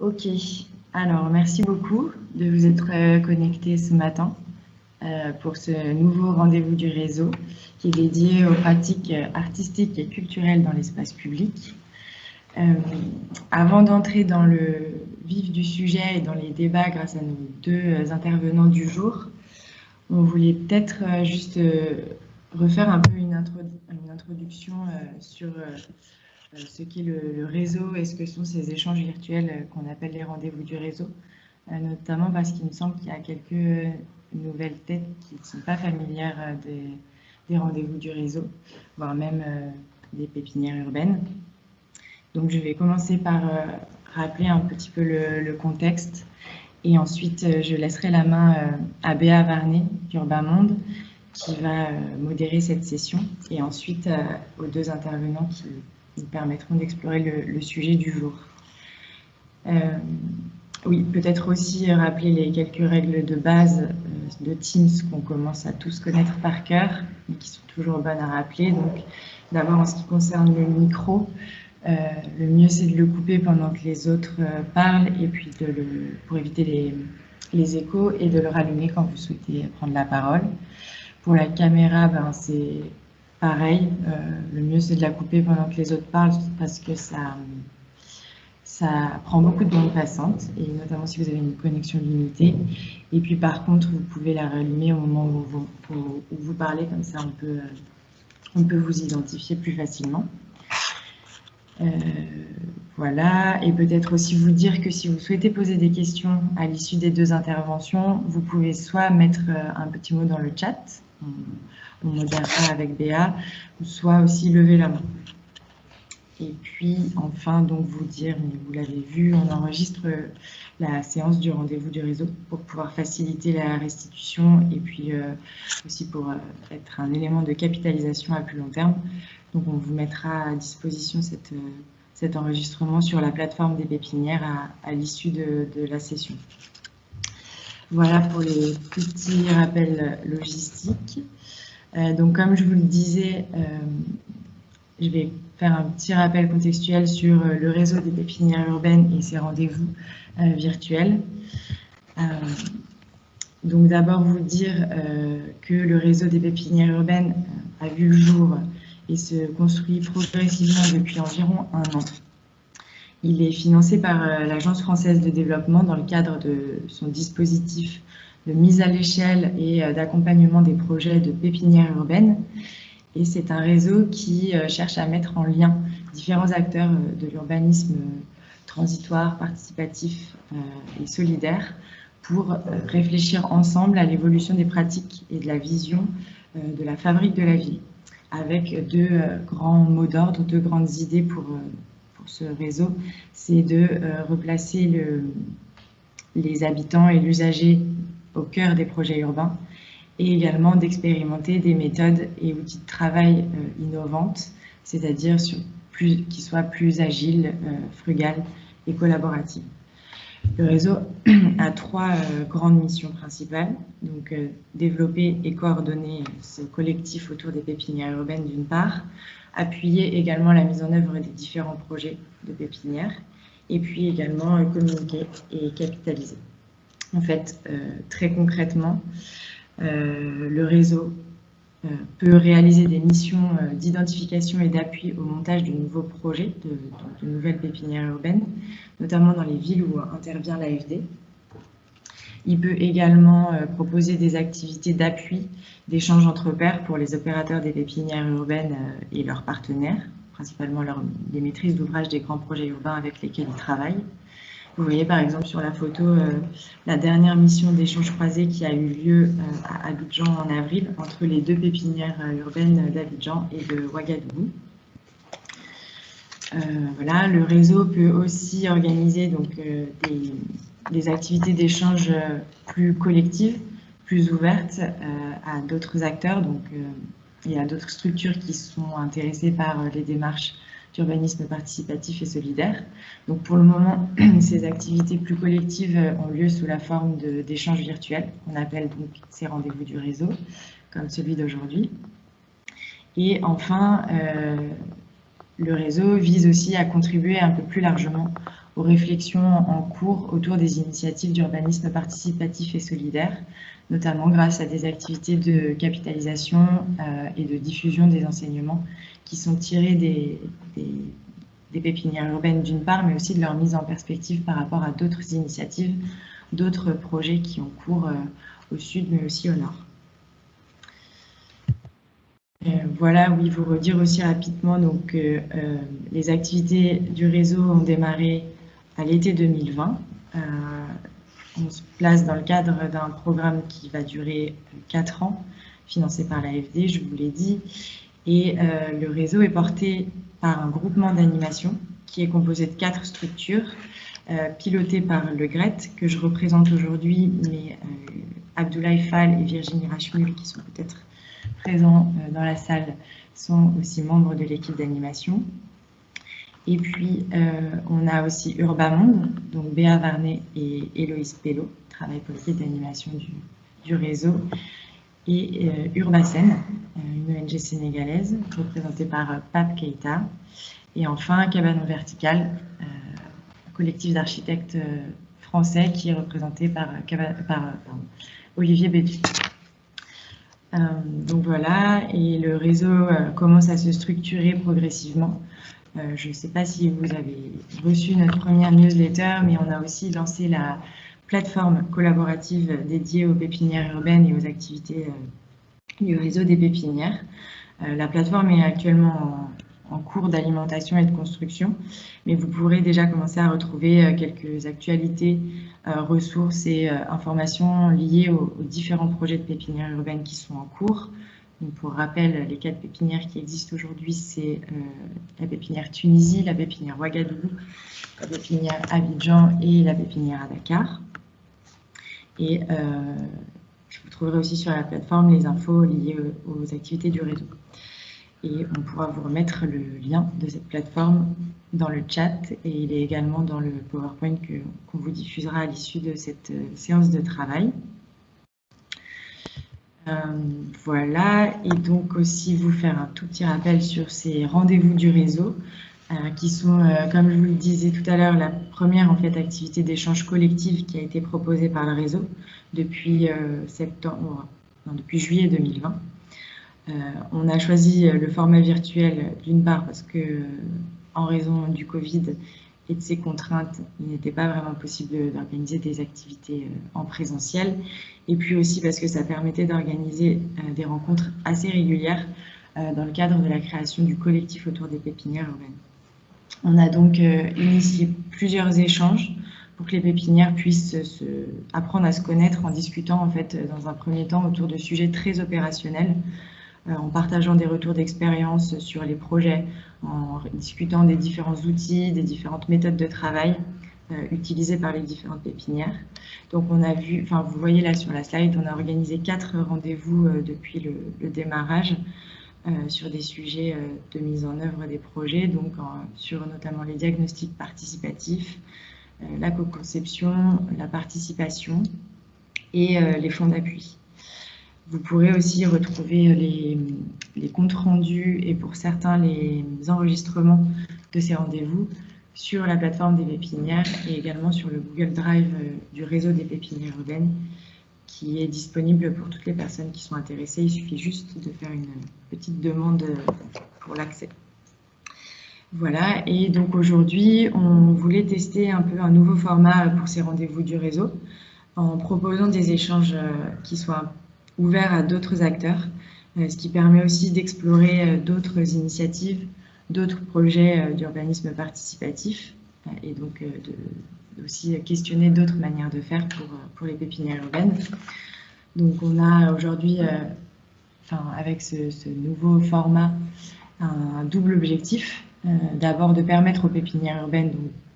Ok, alors merci beaucoup de vous être connectés ce matin pour ce nouveau rendez-vous du réseau qui est dédié aux pratiques artistiques et culturelles dans l'espace public. Avant d'entrer dans le vif du sujet et dans les débats grâce à nos deux intervenants du jour, on voulait peut-être juste refaire un peu une introduction sur ce qu'est le réseau et ce que sont ces échanges virtuels qu'on appelle les rendez-vous du réseau, notamment parce qu'il me semble qu'il y a quelques nouvelles têtes qui ne sont pas familières des rendez-vous du réseau, voire même des pépinières urbaines. Donc je vais commencer par rappeler un petit peu le contexte et ensuite je laisserai la main à Béa Varnet d'Urbain Monde qui va modérer cette session et ensuite aux deux intervenants qui nous permettront d'explorer le sujet du jour. Oui, peut-être aussi rappeler les quelques règles de base de Teams qu'on commence à tous connaître par cœur et qui sont toujours bonnes à rappeler. Donc, d'abord, en ce qui concerne le micro, le mieux c'est de le couper pendant que les autres parlent et puis pour éviter les échos et de le rallumer quand vous souhaitez prendre la parole. Pour la caméra, ben, c'est pareil. Le mieux, c'est de la couper pendant que les autres parlent parce que ça prend beaucoup de bande passante, et notamment si vous avez une connexion limitée. Et puis, par contre, vous pouvez la rallumer au moment où vous parlez. Comme ça, on peut vous identifier plus facilement. Voilà, et peut-être aussi vous dire que si vous souhaitez poser des questions à l'issue des deux interventions, vous pouvez soit mettre un petit mot dans le chat, on modérera avec Béa, soit aussi lever la main. Et puis enfin, donc vous dire, mais vous l'avez vu, on enregistre la séance du rendez-vous du réseau pour pouvoir faciliter la restitution et puis aussi pour être un élément de capitalisation à plus long terme. Donc on vous mettra à disposition cet enregistrement sur la plateforme des pépinières à l'issue de la session. Voilà pour les petits rappels logistiques. Donc comme je vous le disais, je vais faire un petit rappel contextuel sur le réseau des pépinières urbaines et ses rendez-vous virtuels. Donc d'abord vous dire que le réseau des pépinières urbaines a vu le jour et se construit progressivement depuis environ 1 an. Il est financé par l'Agence française de développement dans le cadre de son dispositif de mise à l'échelle et d'accompagnement des projets de pépinières urbaines. Et c'est un réseau qui cherche à mettre en lien différents acteurs de l'urbanisme transitoire, participatif et solidaire pour réfléchir ensemble à l'évolution des pratiques et de la vision de la fabrique de la ville, avec deux grands mots d'ordre, deux grandes idées pour ce réseau. C'est de replacer les habitants et l'usager au cœur des projets urbains, et également d'expérimenter des méthodes et outils de travail innovantes, c'est-à-dire qui soient plus agiles, frugales et collaboratives. Le réseau a 3 grandes missions principales, donc développer et coordonner ce collectif autour des pépinières urbaines d'une part, appuyer également la mise en œuvre des différents projets de pépinières, et puis également communiquer et capitaliser. En fait, très concrètement, le réseau peut réaliser des missions d'identification et d'appui au montage de nouveaux projets, de nouvelles pépinières urbaines, notamment dans les villes où intervient l'AFD. Il peut également proposer des activités d'appui, d'échange entre pairs pour les opérateurs des pépinières urbaines et leurs partenaires, principalement les maîtrises d'ouvrage des grands projets urbains avec lesquels ils travaillent. Vous voyez par exemple sur la photo la dernière mission d'échange croisé qui a eu lieu à Abidjan en avril entre les deux pépinières urbaines d'Abidjan et de Ouagadougou. Voilà, le réseau peut aussi organiser donc, des activités d'échange plus collectives, plus ouvertes à d'autres acteurs donc, et à d'autres structures qui sont intéressées par les démarches d'urbanisme participatif et solidaire. Donc pour le moment, ces activités plus collectives ont lieu sous la forme d'échanges virtuels, qu'on appelle donc ces rendez-vous du réseau, comme celui d'aujourd'hui. Et enfin, le réseau vise aussi à contribuer un peu plus largement aux réflexions en cours autour des initiatives d'urbanisme participatif et solidaire, notamment grâce à des activités de capitalisation et de diffusion des enseignements qui sont tirés des pépinières urbaines d'une part, mais aussi de leur mise en perspective par rapport à d'autres initiatives, d'autres projets qui ont cours au sud, mais aussi au nord. Voilà, oui, vous redire aussi rapidement, donc les activités du réseau ont démarré à l'été 2020. On se place dans le cadre d'un programme qui va durer 4 ans, financé par l'AFD, je vous l'ai dit. Et le réseau est porté par un groupement d'animation qui est composé de 4 structures, pilotées par le GRET, que je représente aujourd'hui, mais Abdoulaye Fall et Virginie Rachmul, qui sont peut-être présents dans la salle, sont aussi membres de l'équipe d'animation. Et puis, on a aussi Urbamonde, donc Béa Varnet et Héloïse Pello, travaillent pour l'équipe d'animation du réseau, et Urbacen, une ONG sénégalaise, représentée par Pape Keita, et enfin Cabanon Vertical, un collectif d'architectes français qui est représenté par Olivier Bédu. Donc voilà, et le réseau commence à se structurer progressivement. Je ne sais pas si vous avez reçu notre première newsletter, mais on a aussi lancé la plateforme collaborative dédiée aux pépinières urbaines et aux activités du réseau des pépinières. La plateforme est actuellement en cours d'alimentation et de construction, mais vous pourrez déjà commencer à retrouver quelques actualités, ressources et informations liées aux différents projets de pépinières urbaines qui sont en cours. Donc, pour rappel, les 4 pépinières qui existent aujourd'hui, c'est la pépinière Tunisie, la pépinière Ouagadougou, la pépinière Abidjan et la pépinière à Dakar. Et je vous trouverai aussi sur la plateforme les infos liées aux activités du réseau. Et on pourra vous remettre le lien de cette plateforme dans le chat et il est également dans le PowerPoint qu'on vous diffusera à l'issue de cette séance de travail. Voilà, et donc aussi vous faire un tout petit rappel sur ces rendez-vous du réseau qui sont, comme je vous le disais tout à l'heure, la première en fait activité d'échange collectif qui a été proposée par le réseau depuis depuis juillet 2020. On a choisi le format virtuel d'une part parce que en raison du Covid et de ses contraintes, il n'était pas vraiment possible d'organiser des activités en présentiel. Et puis aussi parce que ça permettait d'organiser des rencontres assez régulières dans le cadre de la création du collectif autour des pépinières urbaines. On a donc initié plusieurs échanges pour que les pépinières puissent apprendre à se connaître en discutant en fait dans un premier temps autour de sujets très opérationnels, en partageant des retours d'expérience sur les projets, en discutant des différents outils, des différentes méthodes de travail utilisées par les différentes pépinières. Donc on a vu, enfin vous voyez là sur la slide, on a organisé 4 rendez-vous depuis le démarrage sur des sujets de mise en œuvre des projets, donc sur notamment les diagnostics participatifs, la co-conception, la participation et les fonds d'appui. Vous pourrez aussi retrouver les comptes rendus et pour certains les enregistrements de ces rendez-vous sur la plateforme des pépinières et également sur le Google Drive du réseau des pépinières urbaines qui est disponible pour toutes les personnes qui sont intéressées. Il suffit juste de faire une petite demande pour l'accès. Voilà, et donc aujourd'hui, on voulait tester un peu un nouveau format pour ces rendez-vous du réseau en proposant des échanges qui soient ouverts à d'autres acteurs, ce qui permet aussi d'explorer d'autres initiatives, d'autres projets d'urbanisme participatif et donc aussi questionner d'autres manières de faire pour les pépinières urbaines. Donc on a aujourd'hui, avec ce nouveau format, un double objectif. D'abord de permettre aux pépinières urbaines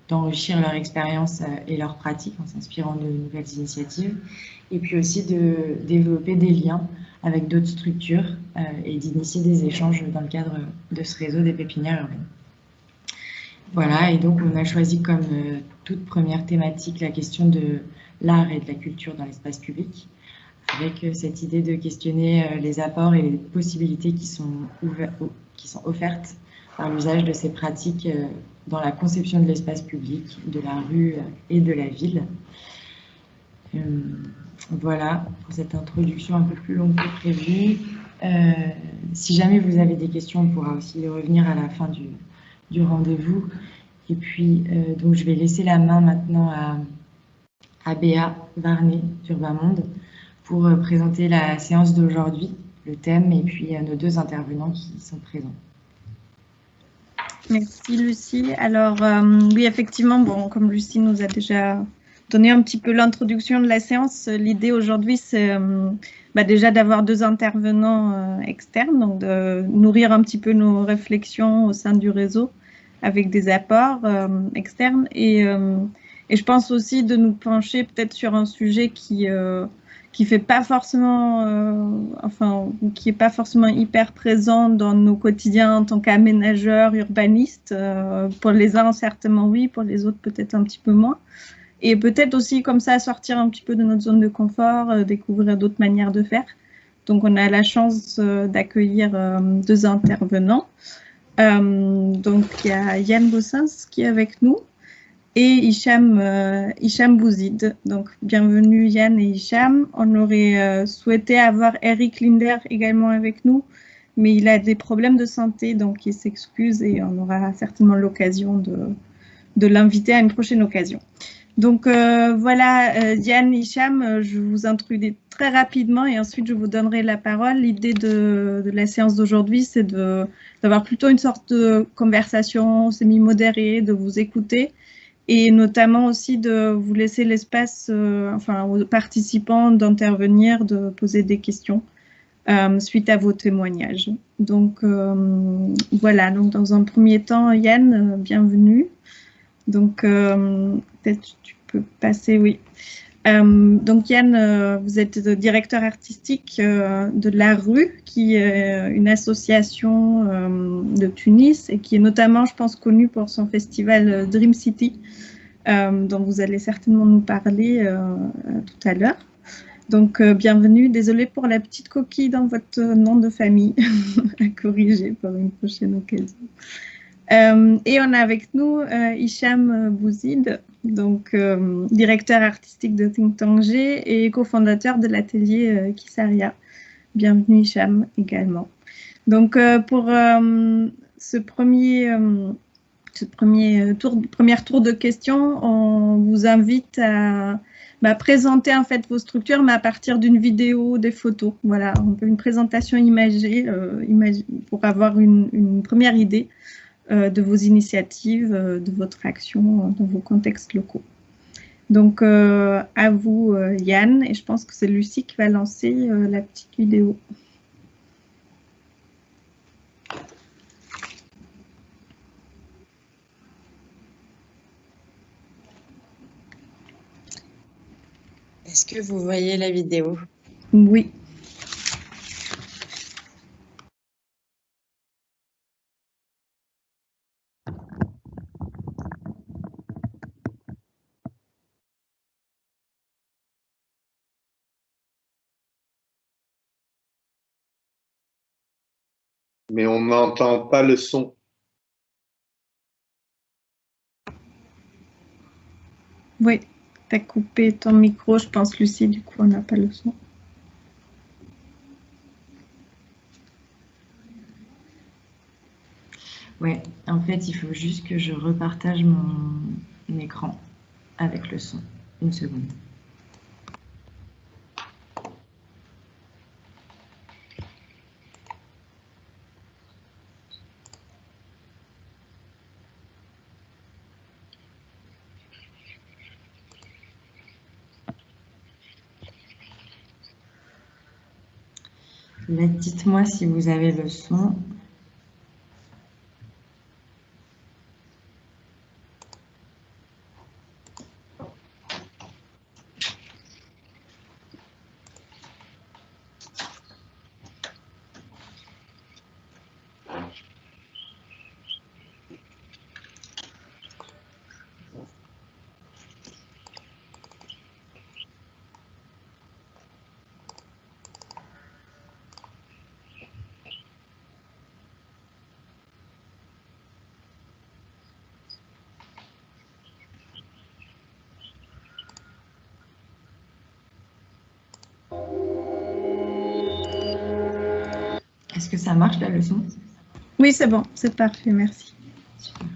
d'enrichir leur expérience et leur pratique en s'inspirant de nouvelles initiatives, et puis aussi de développer des liens avec d'autres structures et d'initier des échanges dans le cadre de ce réseau des pépinières urbaines. Voilà, et donc on a choisi comme toute première thématique la question de l'art et de la culture dans l'espace public, avec cette idée de questionner les apports et les possibilités qui sont offertes par l'usage de ces pratiques dans la conception de l'espace public, de la rue et de la ville. Voilà pour cette introduction un peu plus longue que prévu. Si jamais vous avez des questions, on pourra aussi y revenir à la fin du rendez-vous. Et puis, donc, je vais laisser la main maintenant à Béa Varnet d'Urbamonde pour présenter la séance d'aujourd'hui, le thème, et puis nos deux intervenants qui sont présents. Merci Lucie. Alors oui, effectivement, bon, comme Lucie nous a déjà donné un petit peu l'introduction de la séance, l'idée aujourd'hui c'est déjà d'avoir deux intervenants externes, donc de nourrir un petit peu nos réflexions au sein du réseau avec des apports externes et je pense aussi de nous pencher peut-être sur un sujet qui fait pas forcément, qui est pas forcément hyper présent dans nos quotidiens en tant qu'aménageurs, urbanistes. Pour les uns, certainement oui, pour les autres, peut-être un petit peu moins. Et peut-être aussi comme ça sortir un petit peu de notre zone de confort, découvrir d'autres manières de faire. Donc, on a la chance d'accueillir deux intervenants. Donc, il y a Yann Bossens qui est avec nous et Hicham Bouzid. Donc, bienvenue Yann et Hicham. On aurait souhaité avoir Eric Linder également avec nous, mais il a des problèmes de santé, donc il s'excuse et on aura certainement l'occasion de l'inviter à une prochaine occasion. Donc voilà, Yann, Hicham, je vous introduis très rapidement et ensuite je vous donnerai la parole. L'idée de la séance d'aujourd'hui, c'est d'avoir plutôt une sorte de conversation semi-modérée, de vous écouter et notamment aussi de vous laisser l'espace aux participants d'intervenir, de poser des questions suite à vos témoignages. Donc voilà, donc dans un premier temps, Yann, bienvenue. Donc peut-être tu peux passer, oui. Donc Yann, vous êtes directeur artistique de La Rue, qui est une association de Tunis et qui est notamment, je pense, connue pour son festival Dream City, dont vous allez certainement nous parler tout à l'heure. Donc bienvenue, désolée pour la petite coquille dans votre nom de famille, à corriger pour une prochaine occasion. Et on a avec nous Hicham Bouzid, donc directeur artistique de Think Tanger et cofondateur de l'atelier Kissaria. Bienvenue Hicham également. Donc pour ce premier tour de questions, on vous invite à présenter en fait vos structures, mais à partir d'une vidéo, des photos. Voilà, un peu une présentation imagée pour avoir une première idée de vos initiatives, de votre action dans vos contextes locaux. Donc, à vous, Yann, et je pense que c'est Lucie qui va lancer la petite vidéo. Est-ce que vous voyez la vidéo? Oui. Mais on n'entend pas le son. Oui, tu as coupé ton micro, je pense, Lucie, du coup, on n'a pas le son. Ouais, en fait, il faut juste que je repartage mon écran avec le son. Une seconde. Là, dites-moi si vous avez le son. Est-ce que ça marche la leçon? Oui, c'est bon, c'est parfait, merci. Super.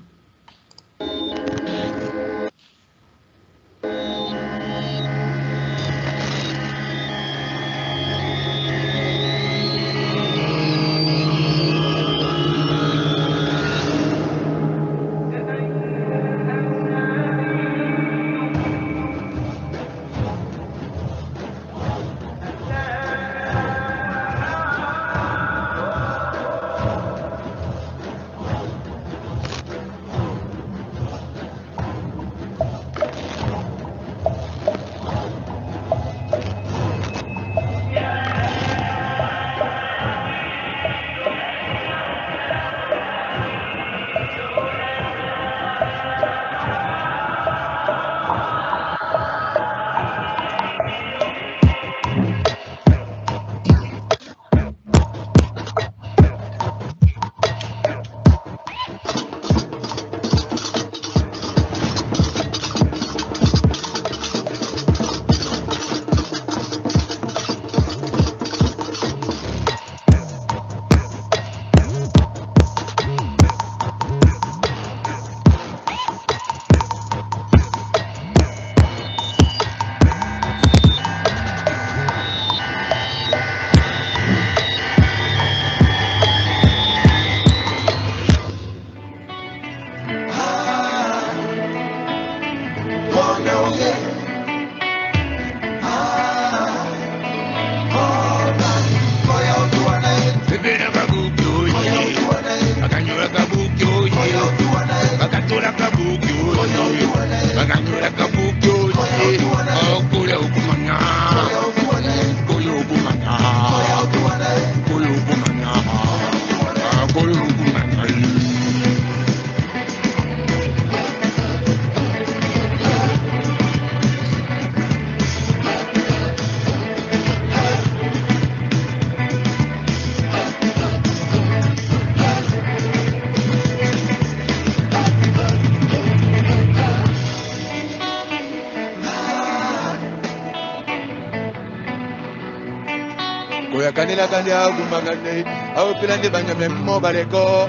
Kanila kanya gumagane au pilande banyame mobaleko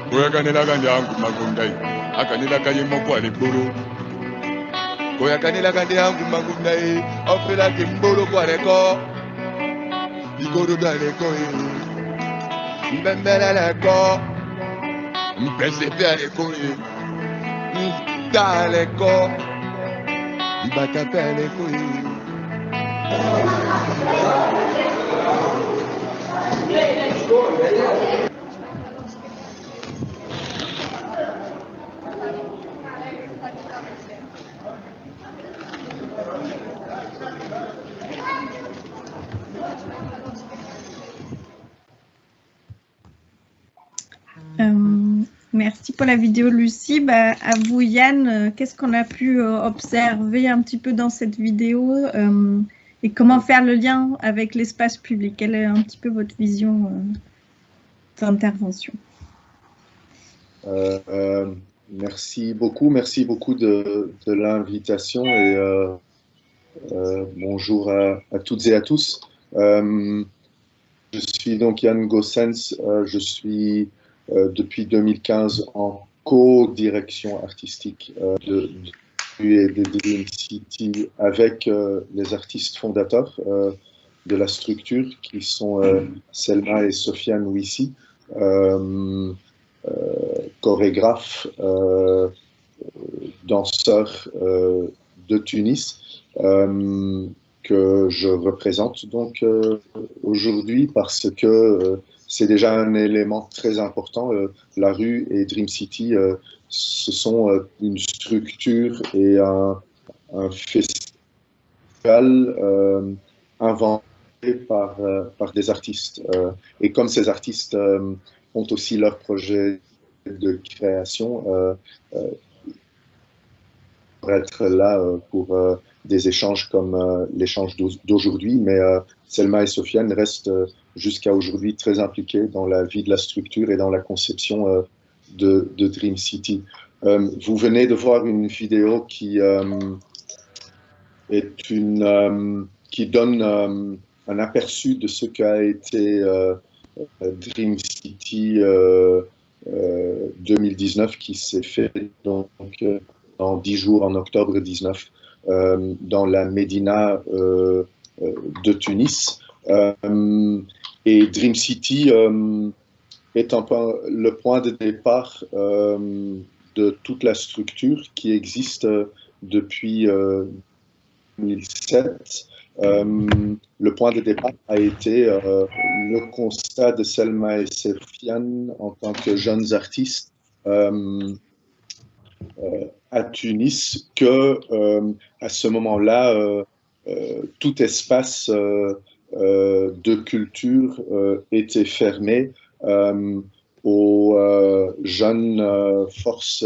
Koya kanila kanya gumagundai akanila kanye mokwale buru Koya kanila kanya gumagundai au pilande mburu kwaleko Igoro daleko mbembele leko mpese pialeko daleko ibata peleko Merci pour la vidéo, Lucie. Bah, à vous, Yann, qu'est-ce qu'on a pu observer un petit peu dans cette vidéo et comment faire le lien avec l'espace public? Quelle est un petit peu votre vision d'intervention? Merci beaucoup de l'invitation et bonjour à toutes et à tous. Je suis donc Yann Gossens, je suis depuis 2015 en co-direction artistique de Dream City avec les artistes fondateurs de la structure qui sont Selma et Sofiane Ouissi, chorégraphes, danseurs de Tunis, que je représente donc aujourd'hui parce que c'est déjà un élément très important. La rue et Dream City, ce sont une structure et un festival inventé par des artistes. Et comme ces artistes ont aussi leur projet de création, pour être là pour des échanges comme l'échange d'aujourd'hui, mais Selma et Sofiane restent jusqu'à aujourd'hui très impliqués dans la vie de la structure et dans la conception de Dream City. Vous venez de voir une vidéo qui donne un aperçu de ce qu'a été Dream City 2019 qui s'est fait donc en 10 jours en octobre 19 dans la Médina de Tunis. Et Dream City est le point de départ de toute la structure qui existe depuis 2007. Le point de départ a été le constat de Selma et Sofiane en tant que jeunes artistes à Tunis que à ce moment-là, tout espace de culture était fermé aux jeunes forces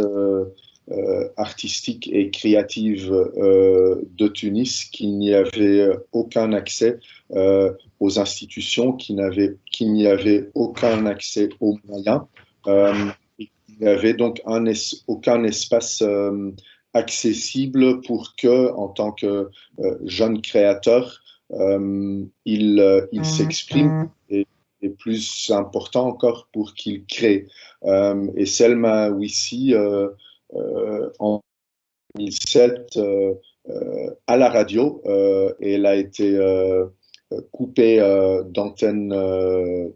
artistiques et créatives de Tunis, qu'il n'y avait aucun accès aux institutions, qu'il n'y avait aucun accès aux moyens. Il n'y avait donc aucun espace accessible pour que, en tant que jeune créateur, il s'exprime et plus important encore pour qu'il crée. Et Selma Ouissi, en 2007, à la radio, et elle a été coupée d'antenne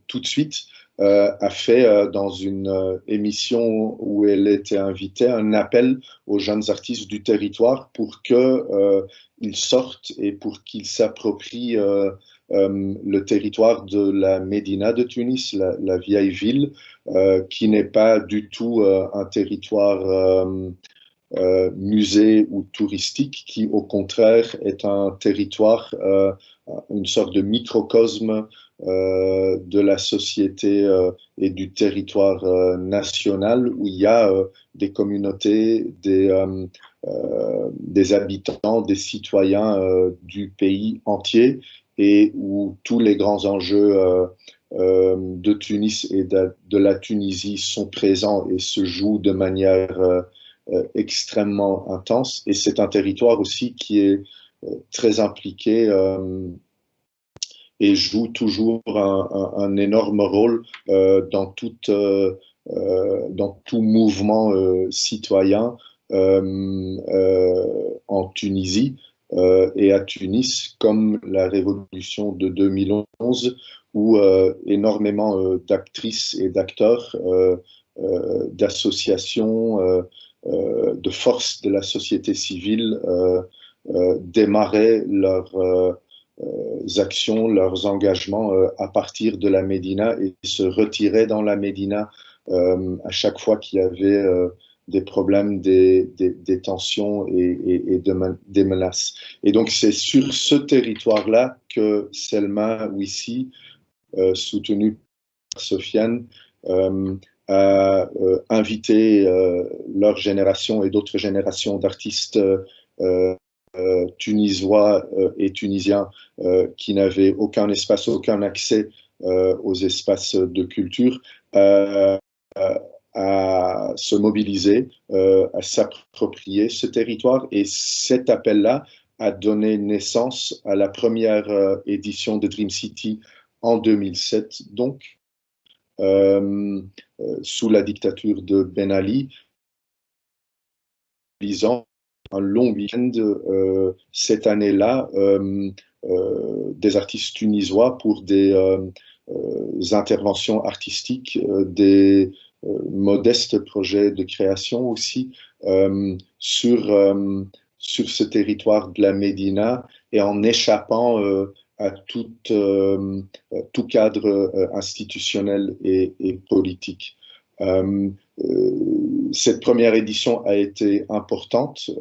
tout de suite, a fait dans une émission où elle était invitée un appel aux jeunes artistes du territoire pour qu'ils sortent et pour qu'ils s'approprient le territoire de la Médina de Tunis, la vieille ville, qui n'est pas du tout un territoire musée ou touristique, qui au contraire est un territoire, une sorte de microcosme de la société et du territoire national, où il y a des communautés, des habitants, des citoyens du pays entier, et où tous les grands enjeux de Tunis et de la Tunisie sont présents et se jouent de manière extrêmement intense. Et c'est un territoire aussi qui est très impliqué et joue toujours un énorme rôle dans tout mouvement citoyen en Tunisie et à Tunis, comme la révolution de 2011, où énormément d'actrices et d'acteurs, d'associations, de forces de la société civile démarraient leurs actions, leurs engagements à partir de la Médina et se retiraient dans la Médina à chaque fois qu'il y avait des problèmes, des tensions et des menaces. Et donc c'est sur ce territoire-là que Selma Ouissi, soutenue par Sofiane, a invité leur génération et d'autres générations d'artistes tunisois et tunisiens qui n'avaient aucun espace, aucun accès aux espaces de culture, à se mobiliser, à s'approprier ce territoire. Et cet appel-là a donné naissance à la première édition de Dream City en 2007, donc, sous la dictature de Ben Ali, lisant un long week-end cette année-là des artistes tunisois pour des interventions artistiques, des modestes projets de création aussi sur ce territoire de la Médina, et en échappant à tout cadre institutionnel et politique. Cette première édition a été importante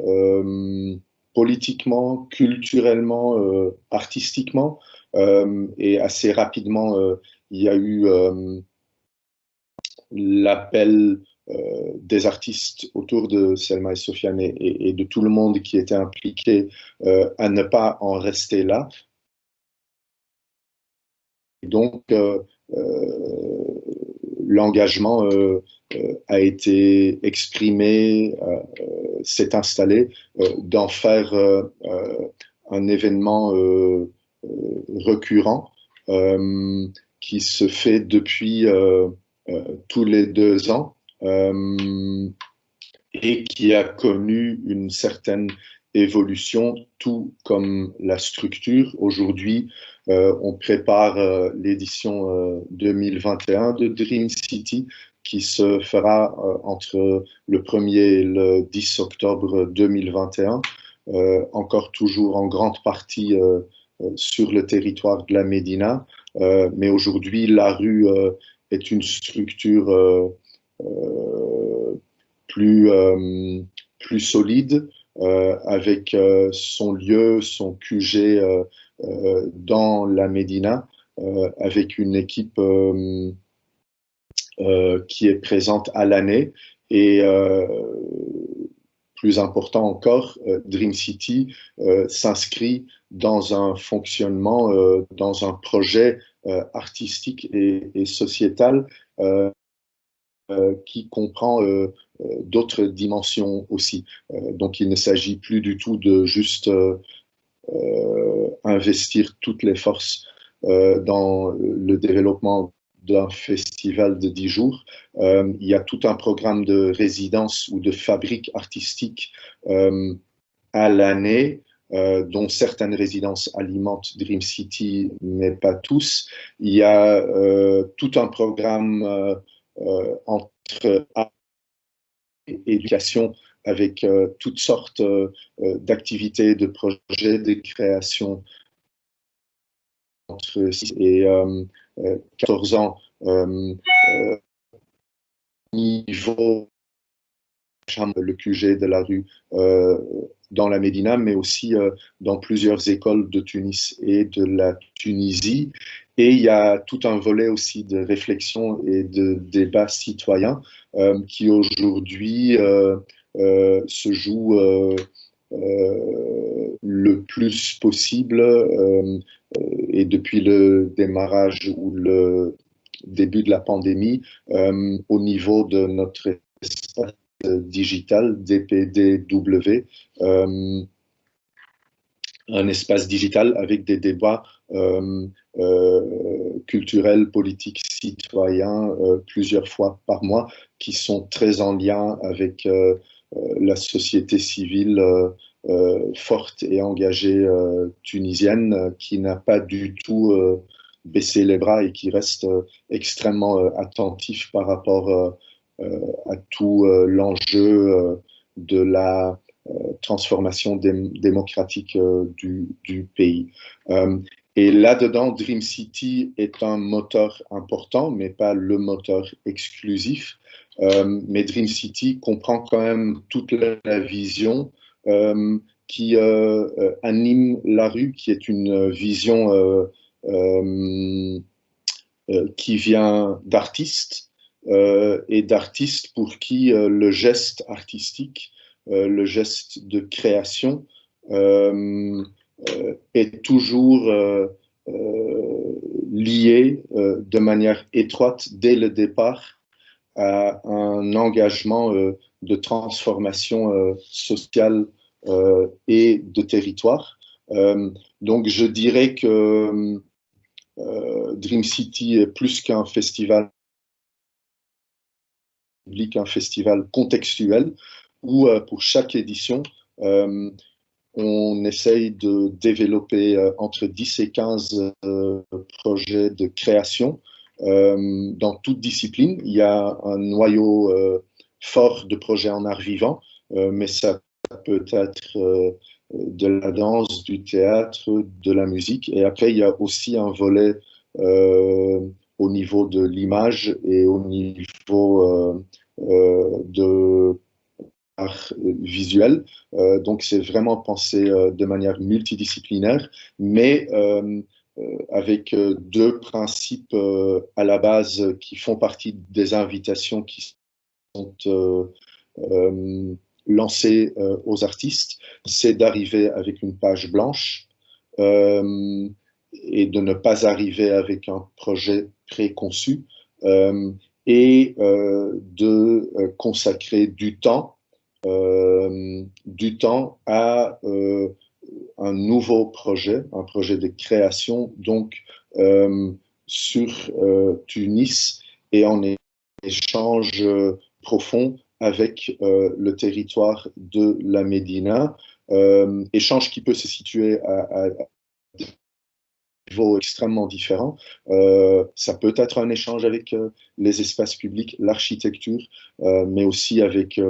politiquement, culturellement, artistiquement, et assez rapidement il y a eu l'appel des artistes autour de Selma et Sofiane et de tout le monde qui était impliqué à ne pas en rester là. Et donc l'engagement a été exprimé, s'est installé, d'en faire un événement récurrent qui se fait depuis tous les 2 ans et qui a connu une certaine évolution, tout comme la structure. Aujourd'hui, on prépare l'édition 2021 de Dream City qui se fera entre le 1er et le 10 octobre 2021, encore toujours en grande partie sur le territoire de la Médina. Mais aujourd'hui, la rue est une structure plus solide, avec son lieu, son QG dans la Médina, avec une équipe qui est présente à l'année. Et plus important encore, Dream City s'inscrit dans un fonctionnement, dans un projet artistique et sociétal qui comprend d'autres dimensions aussi. Donc il ne s'agit plus du tout de juste investir toutes les forces dans le développement d'un festival de 10 jours. Il y a tout un programme de résidence ou de fabrique artistique à l'année, dont certaines résidences alimentent Dream City, mais pas tous. Il y a tout un programme entre art et éducation avec toutes sortes d'activités, de projets, de création entre 6 et 14 ans, niveau le QG de la rue dans la Médina, mais aussi dans plusieurs écoles de Tunis et de la Tunisie. Et il y a tout un volet aussi de réflexion et de débat citoyen qui aujourd'hui se joue le plus possible et depuis le démarrage ou le début de la pandémie au niveau de notre espace digital, DPDW, un espace digital avec des débats culturels, politiques, citoyens, plusieurs fois par mois, qui sont très en lien avec la société civile forte et engagée tunisienne, qui n'a pas du tout baissé les bras et qui reste extrêmement attentif par rapport à tout l'enjeu de la transformation démocratique du pays. Et là-dedans, Dream City est un moteur important, mais pas le moteur exclusif. Mais Dream City comprend quand même toute la vision qui anime la rue, qui est une vision qui vient d'artistes et d'artistes pour qui le geste artistique, le geste de création est toujours lié de manière étroite dès le départ à un engagement de transformation sociale et de territoire. Donc je dirais que Dream City est plus qu'un festival public, un festival contextuel où pour chaque édition, on essaye de développer entre 10 et 15 projets de création dans toute discipline. Il y a un noyau fort de projets en art vivant, mais ça peut être de la danse, du théâtre, de la musique. Et après, il y a aussi un volet au niveau de l'image et au niveau de art visuel. Donc, c'est vraiment pensé de manière multidisciplinaire, mais avec deux principes à la base qui font partie des invitations qui sont lancées aux artistes. C'est d'arriver avec une page blanche et de ne pas arriver avec un projet préconçu et de consacrer du temps à un nouveau projet, un projet de création, donc sur Tunis et en échange profond avec le territoire de la Médina, échange qui peut se situer à des niveaux extrêmement différents. Ça peut être un échange avec les espaces publics, l'architecture, mais aussi avec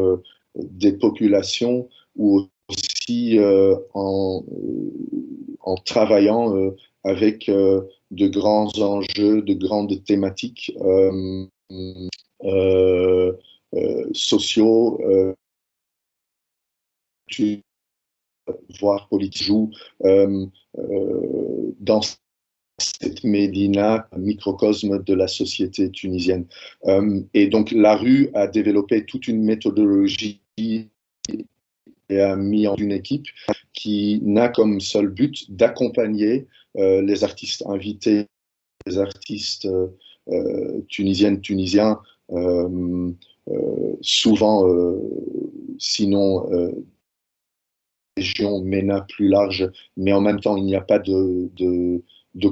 des populations ou aussi en travaillant avec de grands enjeux, de grandes thématiques sociaux, voire politiques, dans cette Médina, microcosme de la société tunisienne. Et donc la rue a développé toute une méthodologie et a mis en une équipe qui n'a comme seul but d'accompagner les artistes invités, les artistes tunisiennes, tunisiens, souvent, sinon, région MENA plus large, mais en même temps, il n'y a pas de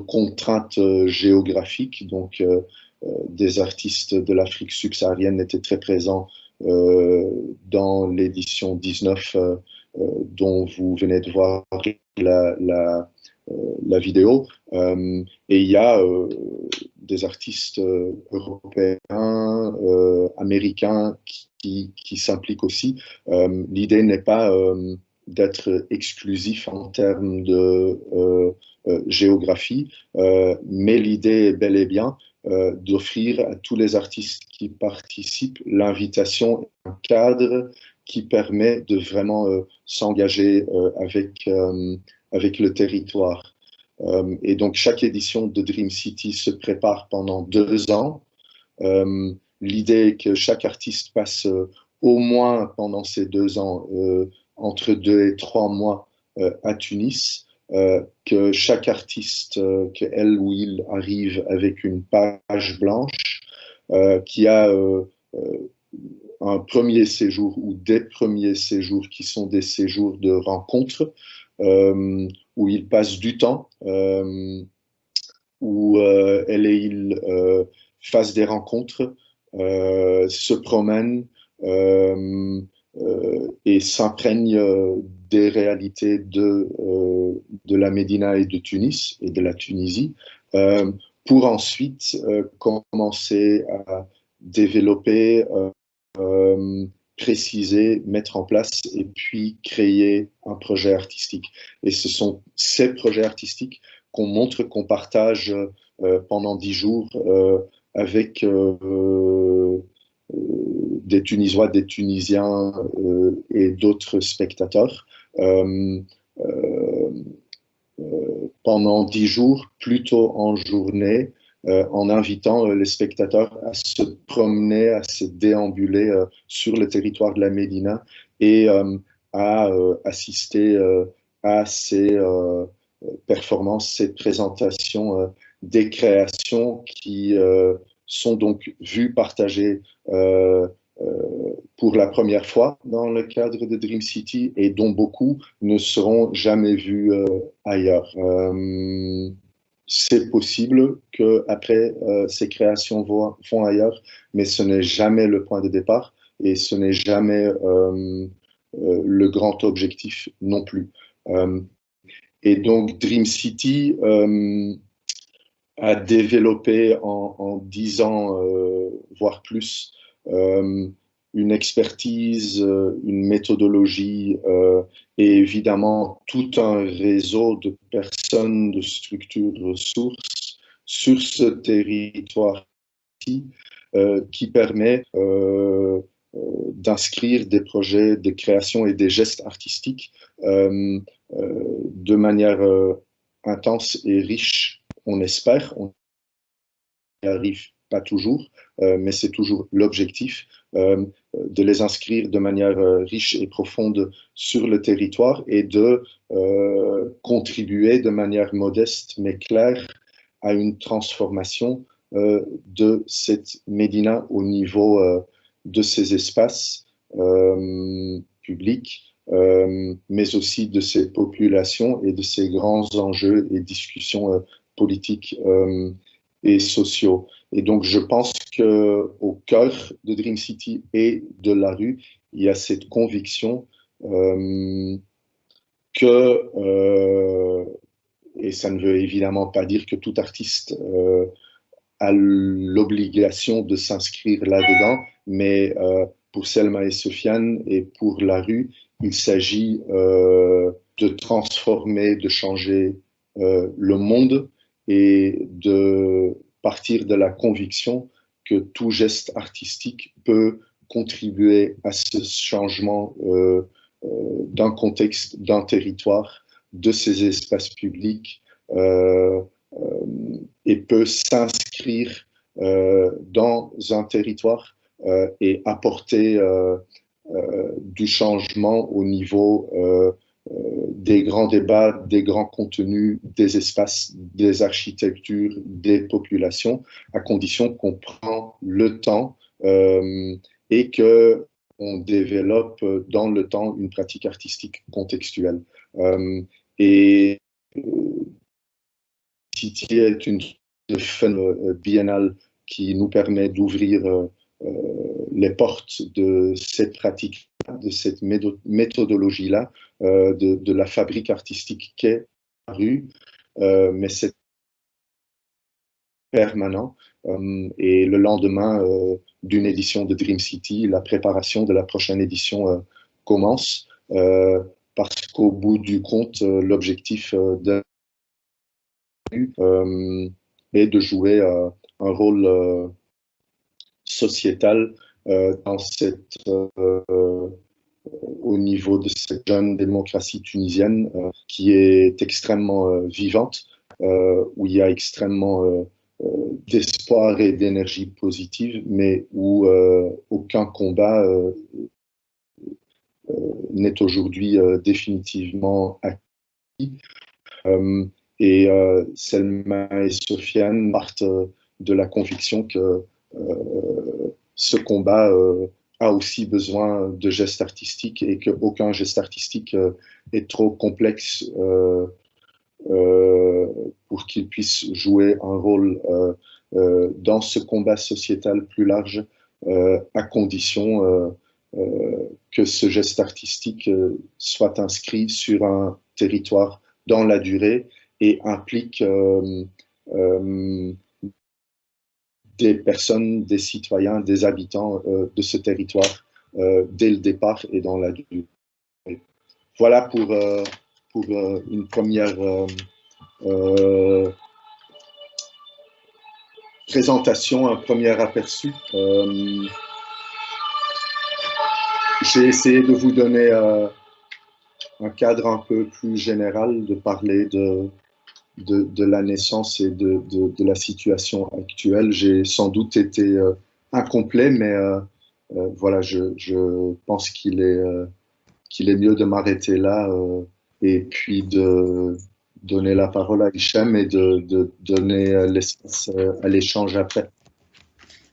contraintes géographiques. Donc, des artistes de l'Afrique subsaharienne étaient très présents dans l'édition 19 dont vous venez de voir la vidéo. Et il y a des artistes européens, américains qui s'impliquent aussi. L'idée n'est pas d'être exclusif en termes de géographie, mais l'idée est bel et bien d'offrir à tous les artistes qui participent l'invitation, un cadre qui permet de vraiment s'engager avec le territoire. Et donc, chaque édition de Dream City se prépare pendant 2 ans. L'idée est que chaque artiste passe au moins pendant ces 2 ans entre 2 et 3 mois à Tunis, que chaque artiste, qu'elle ou il arrive avec une page blanche, qui a un premier séjour ou des premiers séjours qui sont des séjours de rencontre, où il passe du temps, où elle et il fassent des rencontres, se promènent et s'imprègnent des réalités de la Médina et de Tunis et de la Tunisie, pour ensuite commencer à développer, préciser, mettre en place et puis créer un projet artistique. Et ce sont ces projets artistiques qu'on montre, qu'on partage pendant 10 jours avec des Tunisois, des Tunisiens et d'autres spectateurs. Pendant 10 jours, plutôt en journée, en invitant les spectateurs à se promener, à se déambuler sur le territoire de la Médina et à assister à ces performances, ces présentations des créations qui sont donc vues, partagées pour la première fois dans le cadre de Dream City et dont beaucoup ne seront jamais vus ailleurs. C'est possible qu'après, ces créations vont ailleurs, mais ce n'est jamais le point de départ et ce n'est jamais le grand objectif non plus. Et donc, Dream City a développé en 10 ans, voire plus, une expertise, une méthodologie et évidemment tout un réseau de personnes, de structures, de ressources sur ce territoire qui permet d'inscrire des projets de création et des gestes artistiques de manière intense et riche, on espère. On n'y arrive pas toujours, mais c'est toujours l'objectif, de les inscrire de manière riche et profonde sur le territoire et de contribuer de manière modeste mais claire à une transformation de cette Médina au niveau de ces espaces publics, mais aussi de ces populations et de ces grands enjeux et discussions politiques et sociaux. Et donc, je pense qu'au cœur de Dream City et de la rue, il y a cette conviction que, et ça ne veut évidemment pas dire que tout artiste a l'obligation de s'inscrire là-dedans, mais pour Selma et Sofiane et pour la rue, il s'agit de transformer, de changer le monde et de partir de la conviction que tout geste artistique peut contribuer à ce changement d'un contexte, d'un territoire, de ces espaces publics et peut s'inscrire dans un territoire et apporter du changement au niveau des grands débats, des grands contenus, des espaces, des architectures, des populations, à condition qu'on prend le temps et que on développe dans le temps une pratique artistique contextuelle. Et City est une biennale qui nous permet d'ouvrir les portes de cette pratique, de cette méthodologie-là, de la fabrique artistique qu'est la rue, mais c'est permanent. Et le lendemain d'une édition de Dream City, la préparation de la prochaine édition commence, parce qu'au bout du compte, l'objectif de et de jouer un rôle sociétal dans au niveau de cette jeune démocratie tunisienne qui est extrêmement vivante, où il y a extrêmement d'espoir et d'énergie positive, mais où aucun combat n'est aujourd'hui définitivement acquis. Et Selma et Sofiane partent de la conviction que ce combat a aussi besoin de gestes artistiques et qu'aucun geste artistique est trop complexe pour qu'il puisse jouer un rôle dans ce combat sociétal plus large, à condition que ce geste artistique soit inscrit sur un territoire dans la durée et implique des personnes, des citoyens, des habitants de ce territoire dès le départ et dans la durée. Voilà pour une première présentation, un premier aperçu. J'ai essayé de vous donner un cadre un peu plus général, de parler de la naissance et de la situation actuelle. J'ai sans doute été incomplet, mais voilà, je pense qu'il est mieux de m'arrêter là et puis de donner la parole à Hicham et de donner l'espace à l'échange après.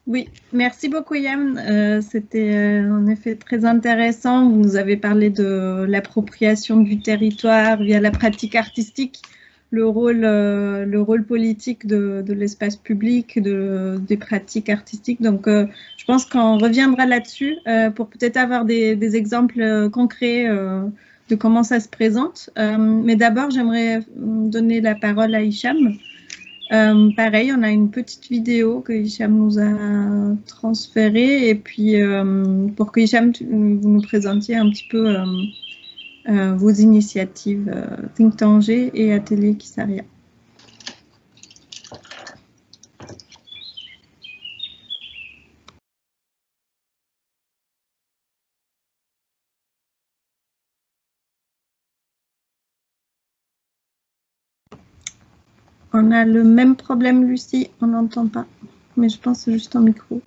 Oui, merci beaucoup Yann. C'était en effet très intéressant. Vous nous avez parlé de l'appropriation du territoire via la pratique artistique, le rôle politique de l'espace public, des pratiques artistiques. Donc, je pense qu'on reviendra là-dessus pour peut-être avoir des exemples concrets de comment ça se présente. Mais d'abord, j'aimerais donner la parole à Hicham. Pareil, on a une petite vidéo que Hicham nous a transférée et puis pour que Hicham, vous nous présentiez un petit peu vos initiatives Think Tanger et Atelier Kissaria. On a le même problème, Lucie, on n'entend pas, mais je pense que c'est juste un micro.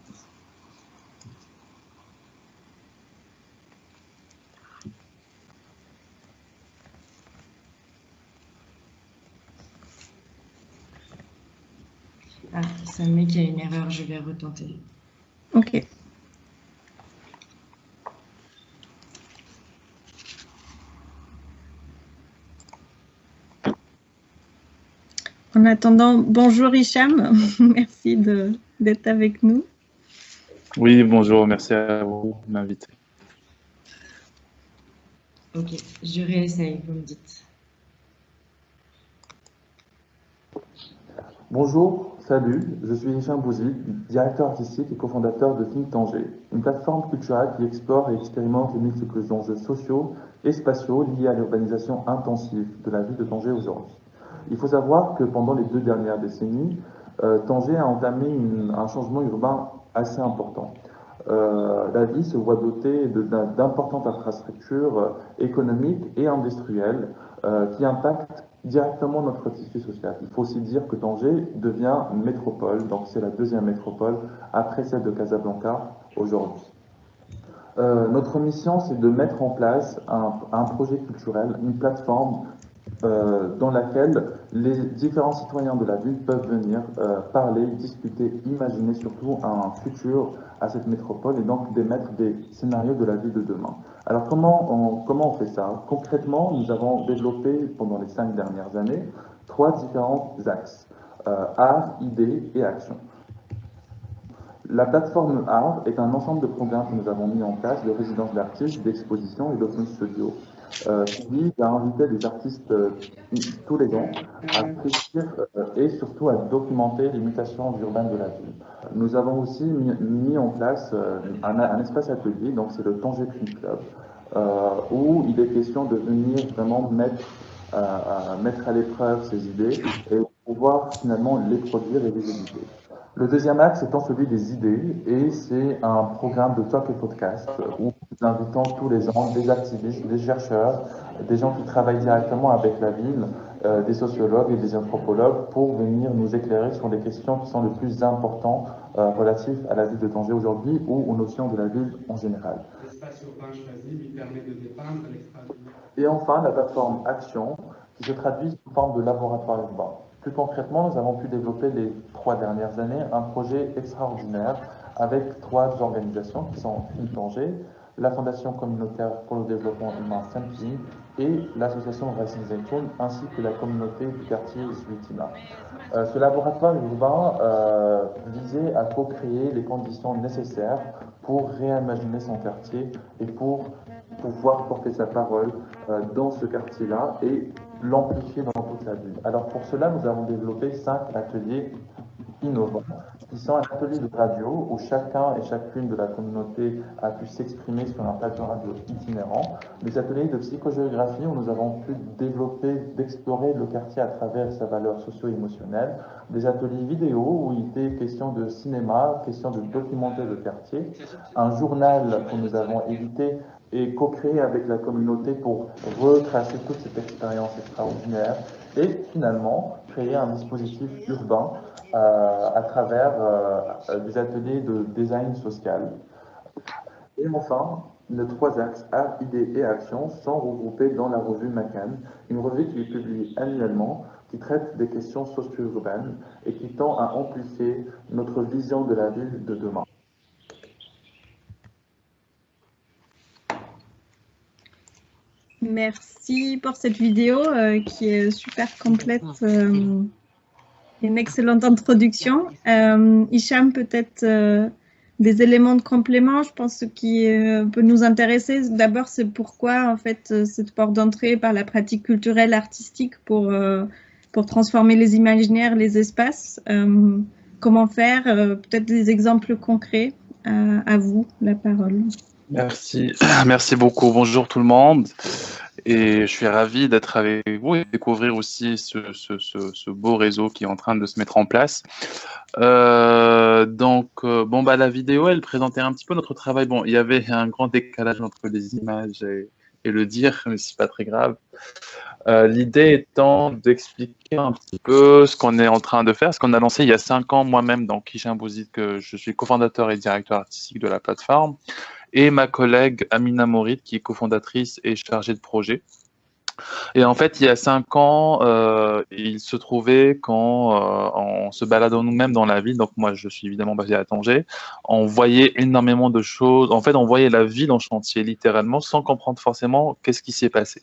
Ah, ça me met qu'il y a une erreur, je vais retenter. Ok. En attendant, bonjour Hicham, merci d'être avec nous. Oui, bonjour, merci à vous de m'inviter. Ok, je réessaye, vous me dites. Bonjour, salut, je suis Hicham Bouzid, directeur artistique et cofondateur de Think Tanger, une plateforme culturelle qui explore et expérimente les multiples enjeux sociaux et spatiaux liés à l'urbanisation intensive de la ville de Tanger aujourd'hui. Il faut savoir que pendant les 2 dernières décennies, Tanger a entamé un changement urbain assez important. La ville se voit dotée d'importantes infrastructures économiques et industrielles qui impactent directement notre tissu social. Il faut aussi dire que Tanger devient une métropole, donc c'est la 2e métropole après celle de Casablanca aujourd'hui. Notre mission, c'est de mettre en place un projet culturel, une plateforme dans laquelle les différents citoyens de la ville peuvent venir parler, discuter, imaginer surtout un futur à cette métropole et donc d'émettre des scénarios de la ville de demain. Alors comment on fait ça? Concrètement, nous avons développé pendant les 5 dernières années 3 différents axes, art, idée et action. La plateforme art est un ensemble de programmes que nous avons mis en place de résidences d'artistes, d'expositions et d'open studios qui vise à inviter des artistes tous les ans à réfléchir et surtout à documenter les mutations urbaines de la ville. Nous avons aussi mis en place un espace atelier, donc c'est le Tanger Print Club, où il est question de venir vraiment mettre à l'épreuve ces idées et pouvoir finalement les produire et les éditer. Le deuxième axe étant celui des idées, et c'est un programme de talk et podcast où nous invitons tous les ans des activistes, des chercheurs, des gens qui travaillent directement avec la ville, des sociologues et des anthropologues pour venir nous éclairer sur les questions qui sont les plus importantes relatives à la ville de Tanger aujourd'hui ou aux notions de la ville en général. L'espace urbain choisi lui permet de dépeindre l'extraordinaire. Et enfin, la plateforme Action, qui se traduit sous forme de laboratoire urbain. Plus concrètement, nous avons pu développer les 3 dernières années un projet extraordinaire avec 3 organisations qui sont Think Tanger, la Fondation communautaire pour le développement humain Sampling et l'association Racine Zaitoun ainsi que la communauté du quartier Zouitima. Ce laboratoire urbain visait à co-créer les conditions nécessaires pour réimaginer son quartier et pour pouvoir porter sa parole dans ce quartier-là et l'amplifier dans toute la ville. Alors pour cela, nous avons développé 5 ateliers innovants, qui sont un atelier de radio où chacun et chacune de la communauté a pu s'exprimer sur un plateau radio itinérant, des ateliers de psychogéographie où nous avons pu développer, d'explorer le quartier à travers sa valeur socio-émotionnelle, des ateliers vidéo où il était question de cinéma, question de documenter le quartier, un journal que nous avons édité et co-créé avec la communauté pour retracer toute cette expérience extraordinaire et finalement créer un dispositif urbain à travers des ateliers de design social. Et enfin, les 3 axes art, idée et action sont regroupés dans la revue Macan, une revue qui est publiée annuellement, qui traite des questions socio-urbaines et qui tend à amplifier notre vision de la ville de demain. Merci pour cette vidéo qui est super complète. Une excellente introduction. Hicham, peut-être des éléments de complément, je pense, ce qui peut nous intéresser. D'abord, c'est pourquoi, en fait, cette porte d'entrée par la pratique culturelle, artistique pour transformer les imaginaires, les espaces. Comment faire? Peut-être des exemples concrets. À vous, la parole. Merci, merci beaucoup. Bonjour tout le monde. Et je suis ravi d'être avec vous et découvrir aussi ce beau réseau qui est en train de se mettre en place. La vidéo, elle présentait un petit peu notre travail. Bon, il y avait un grand décalage entre les images et le dire, mais c'est pas très grave. L'idée étant d'expliquer un petit peu ce qu'on est en train de faire, ce qu'on a lancé il y a 5 ans moi-même, donc Hicham Bouzid, que je suis cofondateur et directeur artistique de la plateforme, et ma collègue Amina Mourid, qui est cofondatrice et chargée de projet. Et en fait, il y a 5 ans, il se trouvait en se baladant nous-mêmes dans la ville, donc moi je suis évidemment basé à Tanger, on voyait énormément de choses, en fait on voyait la ville en chantier littéralement sans comprendre forcément qu'est-ce qui s'y est passé.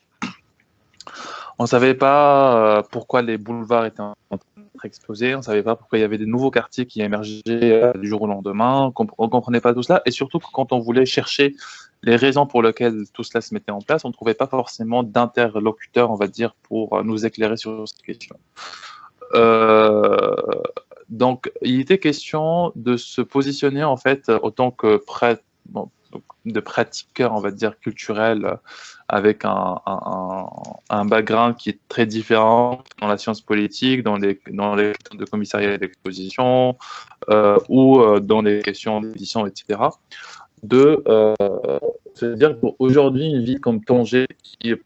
On ne savait pas pourquoi les boulevards étaient en train être explosé, on ne savait pas pourquoi il y avait des nouveaux quartiers qui émergeaient du jour au lendemain, on ne comprenait pas tout cela, et surtout que quand on voulait chercher les raisons pour lesquelles tout cela se mettait en place, on ne trouvait pas forcément d'interlocuteurs, on va dire, pour nous éclairer sur cette question. Donc, il était question de se positionner, en fait, autant que de pratiqueurs, on va dire, culturels, avec un background qui est très différent dans la science politique, dans les questions de commissariat et d'exposition, ou dans les questions d'édition, etc. C'est-à-dire qu'aujourd'hui, une ville comme Tanger, qui est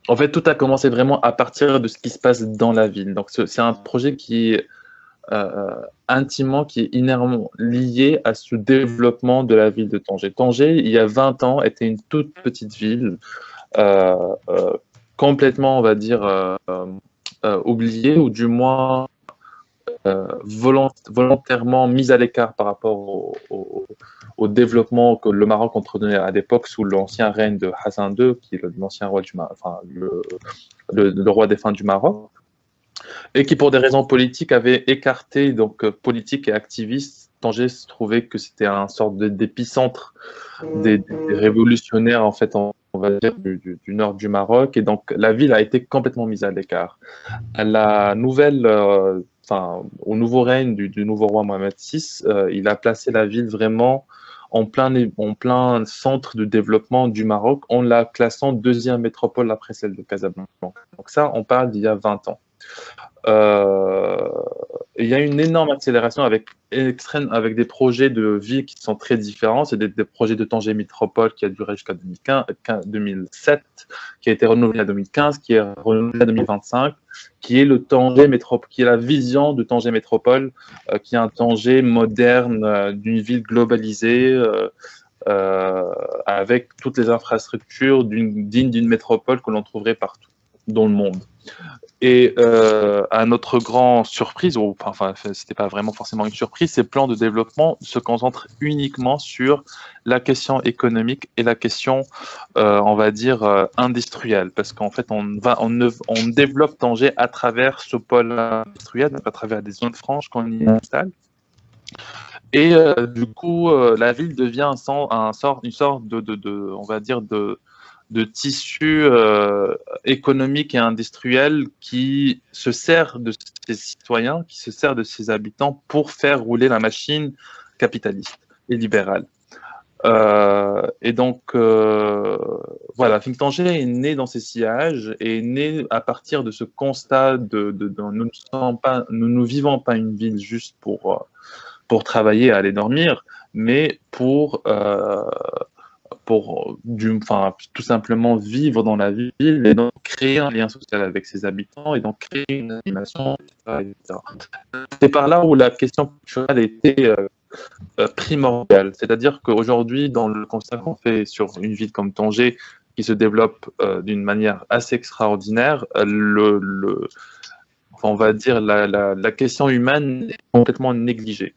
en fait, tout a commencé vraiment à partir de ce qui se passe dans la ville. Donc, c'est un projet qui est intimement, qui est inhéremment lié à ce développement de la ville de Tanger. Tanger, il y a 20 ans, était une toute petite ville, complètement, on va dire, oubliée, ou du moins volontairement mise à l'écart par rapport au développement que le Maroc entretenait à l'époque sous l'ancien règne de Hassan II, qui est l'ancien roi du Maroc, enfin le roi défunt du Maroc, et qui pour des raisons politiques avait écarté, donc politiques et activistes. Tanger se trouvait que c'était un sorte d'épicentre des révolutionnaires, en fait, on va dire, du nord du Maroc, et donc la ville a été complètement mise à l'écart. À la nouvelle, au nouveau règne du nouveau roi Mohamed VI, il a placé la ville vraiment en plein centre de développement du Maroc, en la classant deuxième métropole après celle de Casablanca. Donc ça, on parle d'il y a 20 ans. Il y a une énorme accélération avec des projets de ville qui sont très différents. C'est des projets de Tanger Métropole qui a duré jusqu'à 2007, qui a été renouvelé en 2015, qui est renouvelé en 2025, qui est qui est la vision de Tanger Métropole, qui est un Tanger moderne, d'une ville globalisée, avec toutes les infrastructures digne d'une métropole que l'on trouverait partout dans le monde. Et à notre grande surprise, enfin, c'était pas vraiment forcément une surprise, ces plans de développement se concentrent uniquement sur la question économique et la question, on va dire, industrielle, parce qu'en fait, on développe Tanger à travers ce pôle industriel, donc à travers des zones franches qu'on y installe. Et du coup, la ville devient une sorte de on va dire, de tissu économique et industriel qui se sert de ses citoyens, qui se sert de ses habitants pour faire rouler la machine capitaliste et libérale. Et donc, voilà, Think Tanger est né dans ces sillages et est né à partir de ce constat nous ne vivons pas une ville juste pour travailler et aller dormir, mais pour tout simplement vivre dans la ville et donc créer un lien social avec ses habitants et donc créer une animation, etc. C'est par là où la question culturelle était primordiale. C'est-à-dire qu'aujourd'hui, dans le constat qu'on fait sur une ville comme Tanger, qui se développe d'une manière assez extraordinaire, on va dire la question humaine est complètement négligée.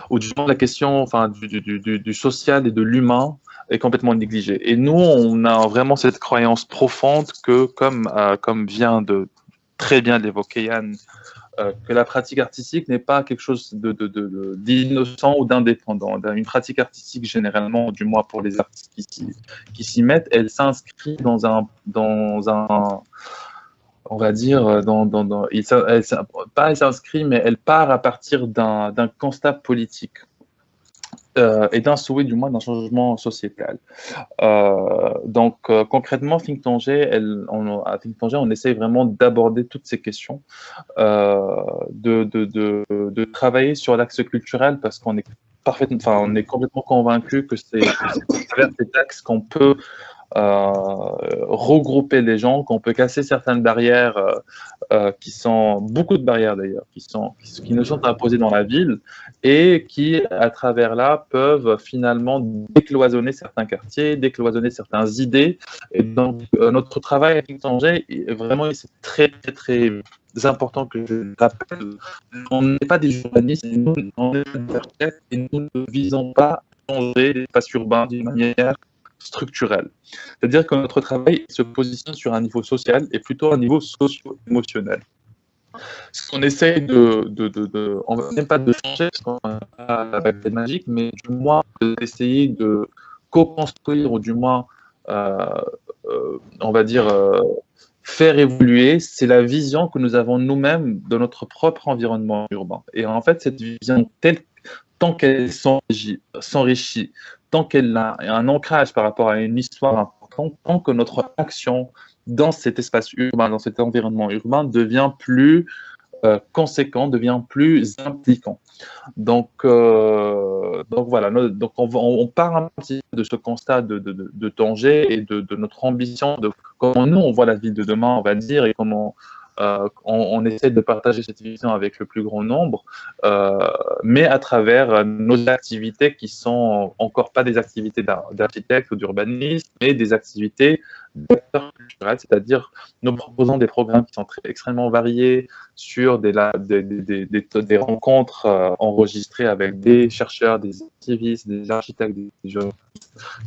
Ou du moins la question du social et de l'humain est complètement négligée. Et nous, on a vraiment cette croyance profonde que, comme vient de très bien l'évoquer Yann, que la pratique artistique n'est pas quelque chose d'innocent ou d'indépendant. Une pratique artistique, généralement, du moins pour les artistes qui s'y mettent, elle s'inscrit dans un on va dire, elle s'inscrit, mais elle part à partir d'un constat politique et d'un souhait, du moins, d'un changement sociétal. Donc, concrètement, Think Tanger, à Think Tanger, on essaye vraiment d'aborder toutes ces questions, de travailler sur l'axe culturel, parce qu'on est on est complètement convaincu que c'est à travers cet axe qu'on peut regrouper les gens, qu'on peut casser certaines barrières qui sont, beaucoup de barrières d'ailleurs, qui nous sont imposées dans la ville et qui, à travers là, peuvent finalement décloisonner certains quartiers, décloisonner certaines idées. Et donc, notre travail à Think Tanger, vraiment, c'est très, très, très important que je rappelle. On n'est pas des journalistes, on est des architectes et nous ne visons pas à changer l'espace urbain d'une manière structurel. C'est-à-dire que notre travail se positionne sur un niveau social et plutôt un niveau socio-émotionnel. Ce qu'on essaye on va même pas de changer, parce qu'on n'a pas la baguette magique, mais du moins d'essayer de co-construire, ou du moins, on va dire, faire évoluer, c'est la vision que nous avons nous-mêmes de notre propre environnement urbain. Et en fait, cette vision, tant qu'elle s'enrichit, tant qu'elle a un ancrage par rapport à une histoire importante, tant que notre action dans cet espace urbain, dans cet environnement urbain, devient plus conséquent, devient plus impliquant. Donc voilà, donc on part un petit peu de ce constat de Tanger et de notre ambition, de comment nous on voit la ville de demain, on va dire, et comment on essaie de partager cette vision avec le plus grand nombre, mais à travers nos activités qui sont encore pas des activités d'architecte ou d'urbaniste, mais des activités d'acteurs culturels, c'est-à-dire nous proposons des programmes qui sont extrêmement variés sur des rencontres enregistrées avec des chercheurs, des activistes, des architectes, des jeunes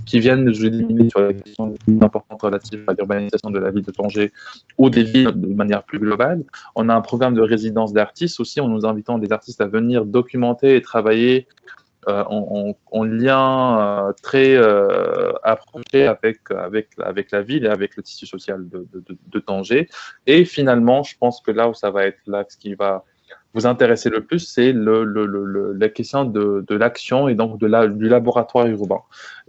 qui viennent nous éliminer sur les questions importantes relatives à l'urbanisation de la ville de Tanger ou des villes de manière plus globale. On a un programme de résidence d'artistes aussi, en nous invitant des artistes à venir documenter et travailler en lien très approché avec la ville et avec le tissu social de Tanger. Et finalement, je pense que là où ça va être là, ce qui va vous intéresser le plus, c'est la question de l'action et donc du laboratoire urbain.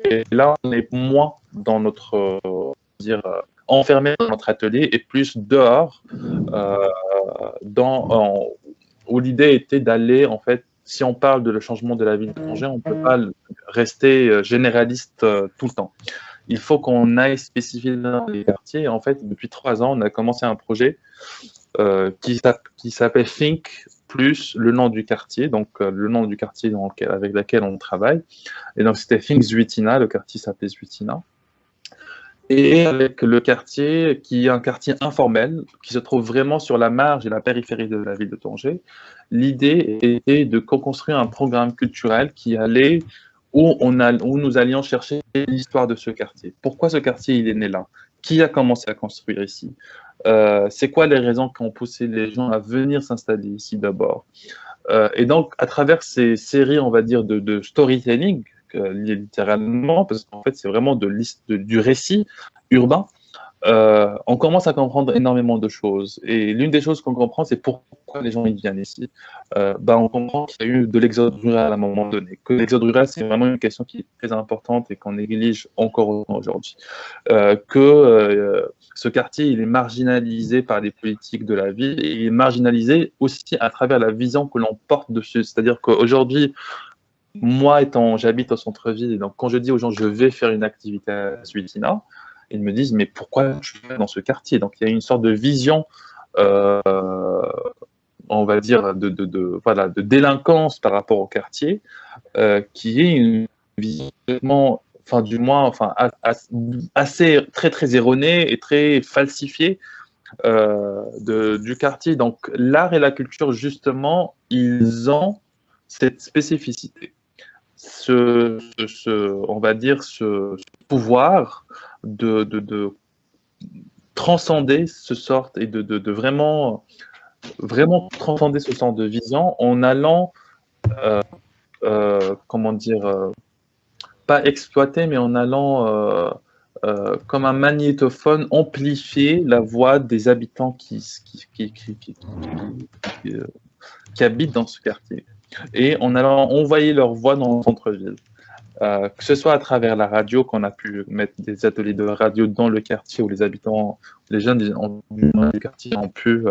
Et là, on est moins dans notre, enfermé dans notre atelier et plus dehors, où l'idée était d'aller, en fait, si on parle de le changement de la ville de Tanger, on ne peut pas rester généraliste tout le temps. Il faut qu'on aille spécifier dans les quartiers. En fait, depuis 3 ans, on a commencé un projet qui s'appelle Think plus le nom du quartier, donc le nom du quartier avec lequel on travaille. Et donc, c'était Think Zuitina, le quartier s'appelait Zuitina. Et avec le quartier, qui est un quartier informel, qui se trouve vraiment sur la marge et la périphérie de la ville de Tanger, l'idée était de co-construire un programme culturel qui allait, où nous allions chercher l'histoire de ce quartier. Pourquoi ce quartier il est né là? Qui a commencé à construire ici? C'est quoi les raisons qui ont poussé les gens à venir s'installer ici d'abord? Et donc, à travers ces séries, on va dire, de storytelling, littéralement, parce qu'en fait, c'est vraiment du récit urbain, on commence à comprendre énormément de choses. Et l'une des choses qu'on comprend, c'est pourquoi les gens ils viennent ici. On comprend qu'il y a eu de l'exode rural à un moment donné, que l'exode rural, c'est vraiment une question qui est très importante et qu'on néglige encore aujourd'hui. Ce quartier, il est marginalisé par les politiques de la ville et il est marginalisé aussi à travers la vision que l'on porte dessus. C'est-à-dire qu'aujourd'hui, moi, j'habite au centre-ville, et donc quand je dis aux gens je vais faire une activité à Zuitina, ils me disent mais pourquoi je vais dans ce quartier? Donc il y a une sorte de vision, on va dire, de délinquance par rapport au quartier, qui est une vision, assez très très erronée et très falsifiée du quartier. Donc l'art et la culture, justement, ils ont cette spécificité. On va dire, ce pouvoir de transcender ce sort et de vraiment transcender ce sort de vision en allant, comment dire, pas exploiter, mais en allant comme un magnétophone amplifier la voix des habitants qui habitent dans ce quartier. Et en allant envoyer leur voix dans le centre-ville. Que ce soit à travers la radio, qu'on a pu mettre des ateliers de radio dans le quartier où les habitants, les jeunes du quartier ont pu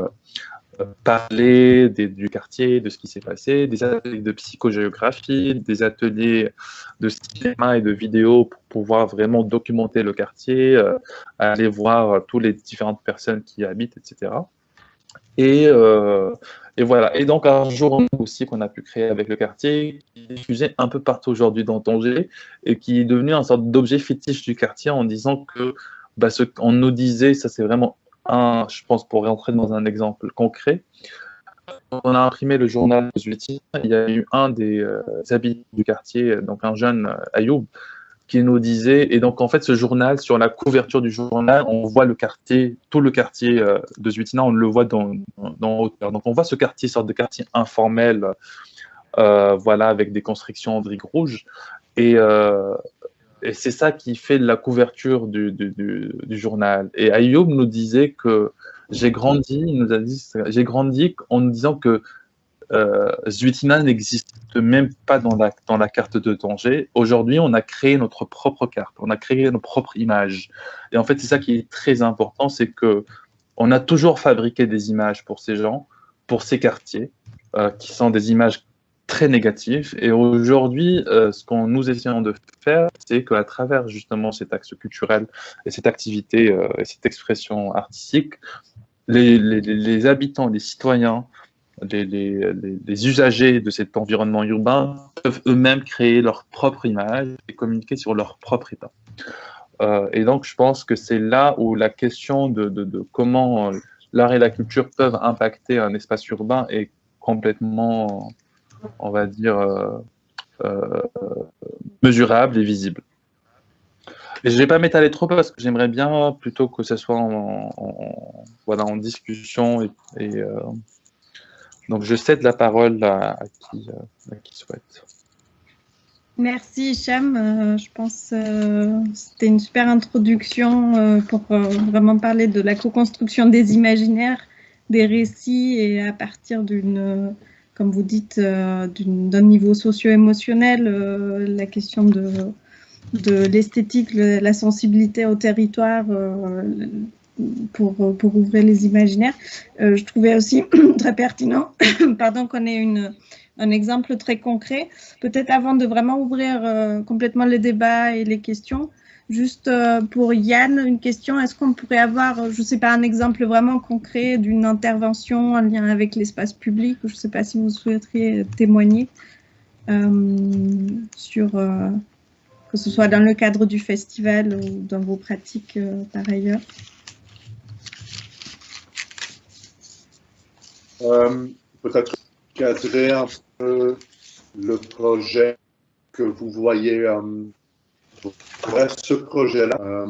parler du quartier, de ce qui s'est passé, des ateliers de psychogéographie, des ateliers de cinéma et de vidéo pour pouvoir vraiment documenter le quartier, aller voir toutes les différentes personnes qui y habitent, etc. Et voilà. Et donc, un journal aussi qu'on a pu créer avec le quartier, qui est diffusé un peu partout aujourd'hui dans Tanger, et qui est devenu une sorte d'objet fétiche du quartier en disant que ce qu'on nous disait, ça c'est vraiment je pense, pour rentrer dans un exemple concret. On a imprimé le journal de Zuitina. Il y a eu un des habitants du quartier, donc un jeune Ayoub, qui nous disait, et donc en fait ce journal, sur la couverture du journal, on voit le quartier, tout le quartier de Zwitina, on le voit dans hauteur. Donc on voit ce quartier, sorte de quartier informel, voilà, avec des constructions en briques rouges. Et c'est ça qui fait la couverture du journal. Et Ayoub nous disait que j'ai grandi, il nous a dit, j'ai grandi en nous disant que Zwitina n'existe même pas dans la carte de Tanger. Aujourd'hui, on a créé notre propre carte, on a créé nos propres images. Et en fait, c'est ça qui est très important, c'est que on a toujours fabriqué des images pour ces gens, pour ces quartiers, qui sont des images très négatives. Et aujourd'hui, ce qu'on nous essayons de faire, c'est qu'à travers justement cet axe culturel et cette activité et cette expression artistique, les habitants, les citoyens, les usagers de cet environnement urbain peuvent eux-mêmes créer leur propre image et communiquer sur leur propre état. Et donc, je pense que c'est là où la question de comment l'art et la culture peuvent impacter un espace urbain est complètement, on va dire, mesurable et visible. Et je ne vais pas m'étaler trop parce que j'aimerais bien plutôt que ce soit voilà, en discussion donc, je cède la parole à qui souhaite. Merci, Hicham. Je pense que c'était une super introduction pour vraiment parler de la co-construction des imaginaires, des récits, et à partir d'une, comme vous dites, d'un niveau socio-émotionnel, la question de l'esthétique, la sensibilité au territoire, pour ouvrir les imaginaires. Je trouvais aussi très pertinent qu'on ait un exemple très concret. Peut-être avant de vraiment ouvrir complètement les débats et les questions, juste pour Yann, une question. Est-ce qu'on pourrait avoir, je ne sais pas, un exemple vraiment concret d'une intervention en lien avec l'espace public? Je ne sais pas si vous souhaiteriez témoigner sur, que ce soit dans le cadre du festival ou dans vos pratiques par ailleurs. Peut-être cadrer un peu le projet que vous voyez, ce projet-là,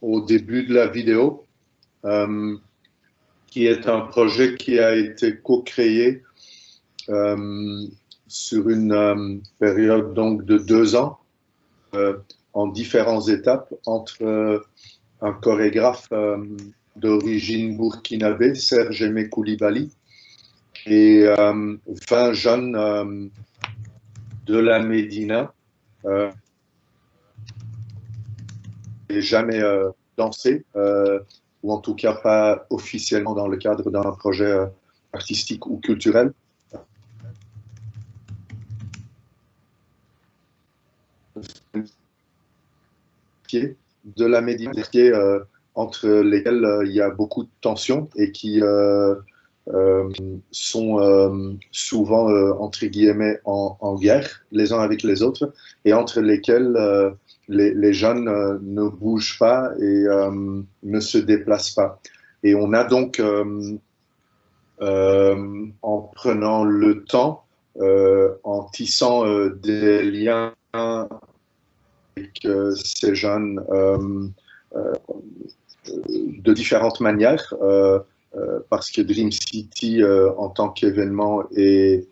au début de la vidéo, qui est un projet qui a été co-créé sur une période donc de 2 ans, en différentes étapes, entre un chorégraphe d'origine burkinabé, Serge Aimé Koulibaly, et 20 jeunes de la Médina, et jamais dansé, ou en tout cas pas officiellement dans le cadre d'un projet artistique ou culturel. De la Médina, entre lesquels il y a beaucoup de tensions et qui sont souvent, entre guillemets, en guerre les uns avec les autres, et entre lesquels les jeunes ne bougent pas et ne se déplacent pas. Et on a donc, en prenant le temps, en tissant des liens avec ces jeunes de différentes manières, parce que Dream City, en tant qu'événement, est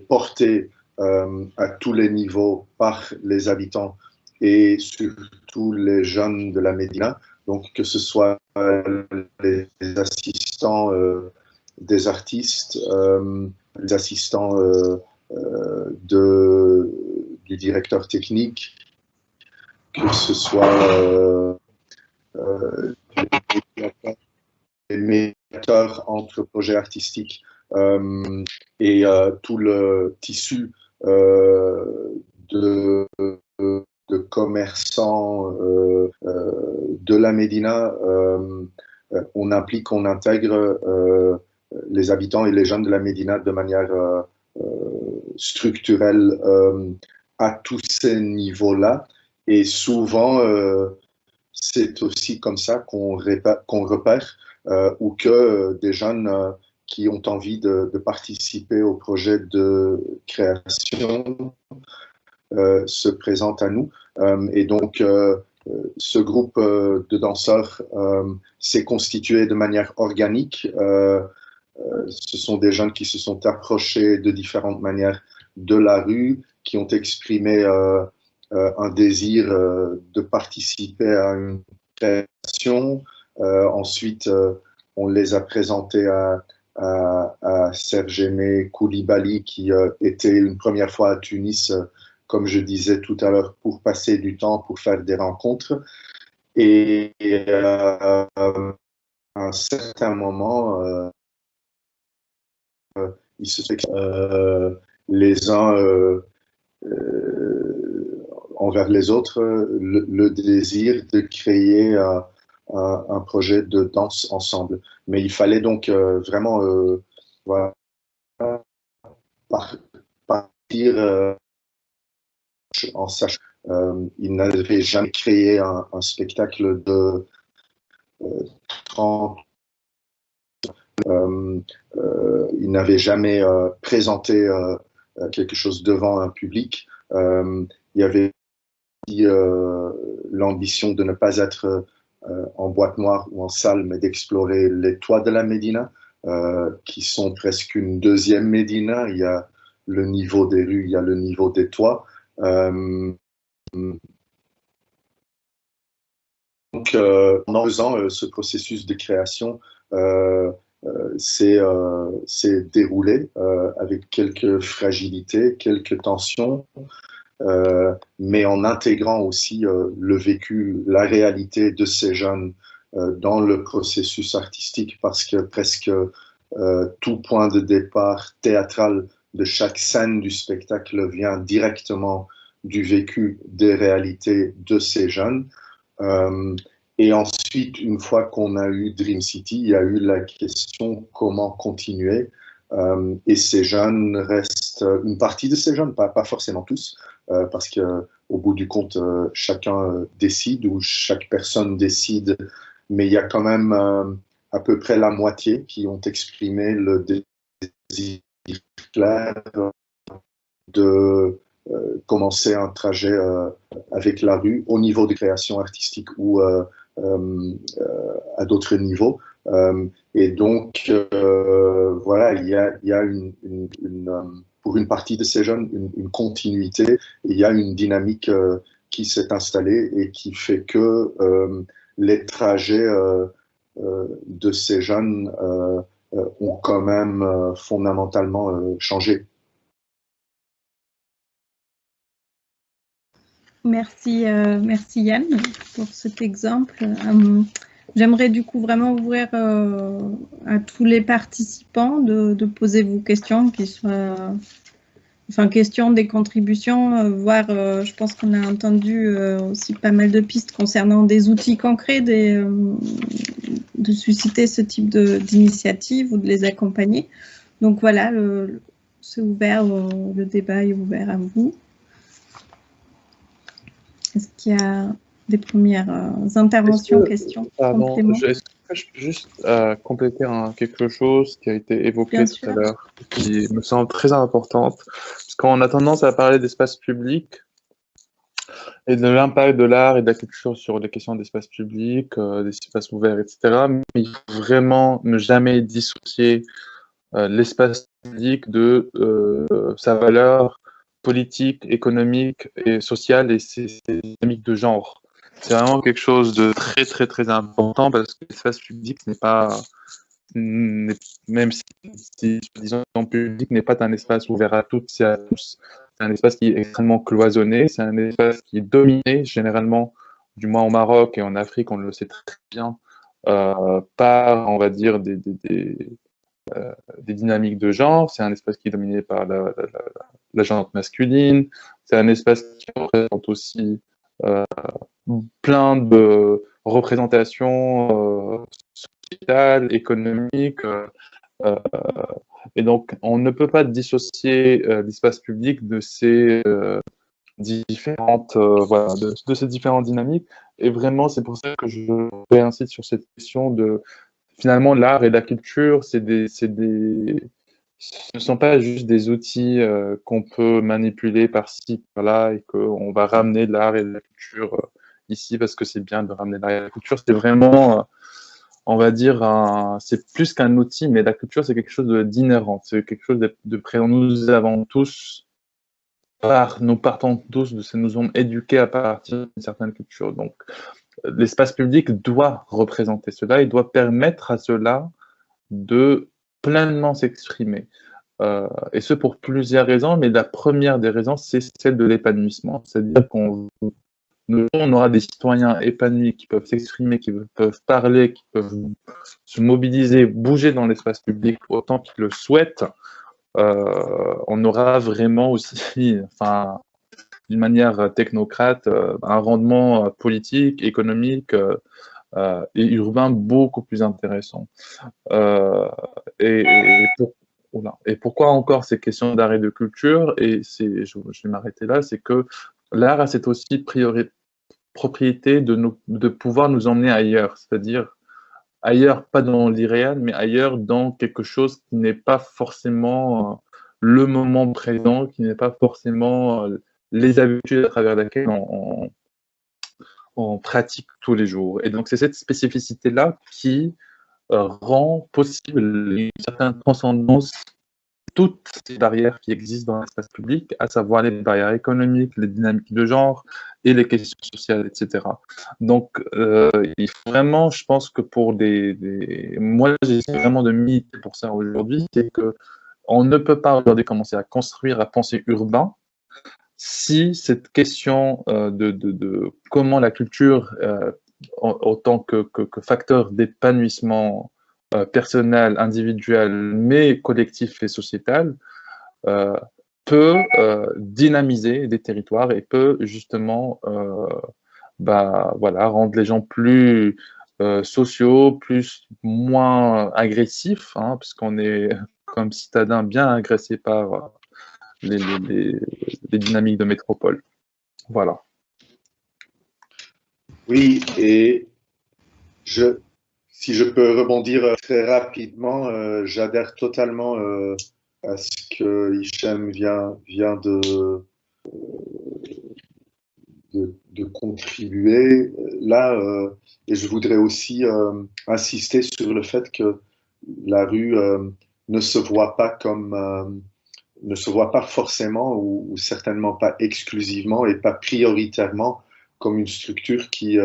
porté à tous les niveaux par les habitants et surtout les jeunes de la Médina. Donc, que ce soit les assistants des artistes, les assistants du directeur technique, que ce soit les médiateurs entre projets artistiques et tout le tissu de commerçants de la Médina. On implique, on intègre les habitants et les jeunes de la Médina de manière structurelle à tous ces niveaux-là. Et souvent, c'est aussi comme ça qu'on repère ou que des jeunes qui ont envie de participer au projet de création se présentent à nous. Et donc, ce groupe de danseurs s'est constitué de manière organique. Ce sont des jeunes qui se sont approchés de différentes manières de la rue, qui ont exprimé un désir de participer à une création. Ensuite, on les a présentés à Sergémé Koulibaly, qui était une première fois à Tunis, comme je disais tout à l'heure, pour passer du temps, pour faire des rencontres. Et à un certain moment, il se fait les uns envers les autres le désir de créer un projet de danse ensemble. Mais il fallait donc vraiment voilà, partir en sachant qu'ils n'avaient jamais créé un spectacle de 30. Ils n'avaient jamais présenté quelque chose devant un public. Il y avait l'ambition de ne pas être en boîte noire ou en salle, mais d'explorer les toits de la Médina, qui sont presque une deuxième Médina. Il y a le niveau des rues, il y a le niveau des toits. Donc, en faisant ce processus de création, s'est déroulé avec quelques fragilités, quelques tensions, mais en intégrant aussi le vécu, la réalité de ces jeunes dans le processus artistique, parce que presque tout point de départ théâtral de chaque scène du spectacle vient directement du vécu des réalités de ces jeunes. Et ensuite, une fois qu'on a eu Dream City, il y a eu la question comment continuer. Et ces jeunes restent, une partie de ces jeunes, pas forcément tous, parce qu'au bout du compte, chacun décide ou chaque personne décide, mais il y a quand même à peu près la moitié qui ont exprimé le désir clair de commencer un trajet avec la rue au niveau de création artistique ou à d'autres niveaux. Et donc, voilà, il y a pour une partie de ces jeunes, une continuité, et il y a une dynamique qui s'est installée et qui fait que les trajets de ces jeunes ont quand même fondamentalement changé. Merci, merci Yann pour cet exemple. J'aimerais du coup vraiment ouvrir à tous les participants de poser vos questions, qui soient, enfin, questions, des contributions, voire je pense qu'on a entendu aussi pas mal de pistes concernant des outils concrets, de susciter ce type d'initiative ou de les accompagner. Donc voilà, c'est ouvert, le débat est ouvert à vous. Est-ce qu'il y a des premières interventions, questions, compléments? Est-ce que je peux juste compléter quelque chose qui a été évoqué tout à l'heure, qui me semble très importante, parce qu'on a tendance à parler d'espace public et de l'impact de l'art et de la culture sur les questions d'espace public, des espaces ouverts, etc. Mais il faut vraiment ne jamais dissocier l'espace public de sa valeur politique, économique et sociale et ses dynamiques de genre. C'est vraiment quelque chose de très, très, très important parce que l'espace public n'est pas, même si disons, le public n'est pas un espace ouvert à toutes et à tous, c'est un espace qui est extrêmement cloisonné, c'est un espace qui est dominé généralement, du moins au Maroc et en Afrique, on le sait très bien, par, on va dire, des dynamiques de genre. C'est un espace qui est dominé par la gente masculine, c'est un espace qui représente aussi plein de représentations sociétales, économiques, et donc on ne peut pas dissocier l'espace public de ces différentes voilà, de ces différentes dynamiques. Et vraiment, c'est pour ça que je réinsiste sur cette question de finalement l'art et la culture, c'est des ce ne sont pas juste des outils qu'on peut manipuler par-ci, par-là, et qu'on va ramener de l'art et de la culture ici parce que c'est bien de ramener de l'art et de la culture. C'est vraiment, on va dire, c'est plus qu'un outil, mais la culture, c'est quelque chose d'inhérent. C'est quelque chose de présent. Nous avons tous, nous partons tous nous sommes éduqués à partir d'une certaine culture. Donc, l'espace public doit représenter cela, il doit permettre à cela de pleinement s'exprimer. Et ce pour plusieurs raisons, mais la première des raisons, c'est celle de l'épanouissement. C'est-à-dire qu'on aura des citoyens épanouis qui peuvent s'exprimer, qui peuvent parler, qui peuvent se mobiliser, bouger dans l'espace public autant qu'ils le souhaitent. On aura vraiment aussi, enfin, d'une manière technocrate, un rendement politique, économique et urbain beaucoup plus intéressant. Et pourquoi encore ces questions d'art et de culture? Et je vais m'arrêter là, c'est que l'art a cette aussi propriété de pouvoir nous emmener ailleurs, c'est-à-dire ailleurs, pas dans l'irréel, mais ailleurs dans quelque chose qui n'est pas forcément le moment présent, qui n'est pas forcément les habitudes à travers lesquelles on pratique tous les jours. Et donc c'est cette spécificité-là qui rend possible une certaine transcendance toutes ces barrières qui existent dans l'espace public, à savoir les barrières économiques, les dynamiques de genre et les questions sociales, etc. Donc, il faut vraiment, je pense que pour moi, j'essaie vraiment de militer pour ça aujourd'hui, c'est que on ne peut pas aujourd'hui commencer à construire, à penser urbain, si cette question de comment la culture, en tant que facteur d'épanouissement personnel, individuel, mais collectif et sociétal, peut dynamiser des territoires et peut justement voilà, rendre les gens plus sociaux, moins agressifs, hein, puisqu'on est comme citadins bien agressés par les dynamiques de métropole. Voilà. Oui, et si je peux rebondir très rapidement, j'adhère totalement à ce que Hichem vient de contribuer là, et je voudrais aussi insister sur le fait que la rue ne se voit pas ne se voit pas forcément ou certainement pas exclusivement et pas prioritairement comme une structure qui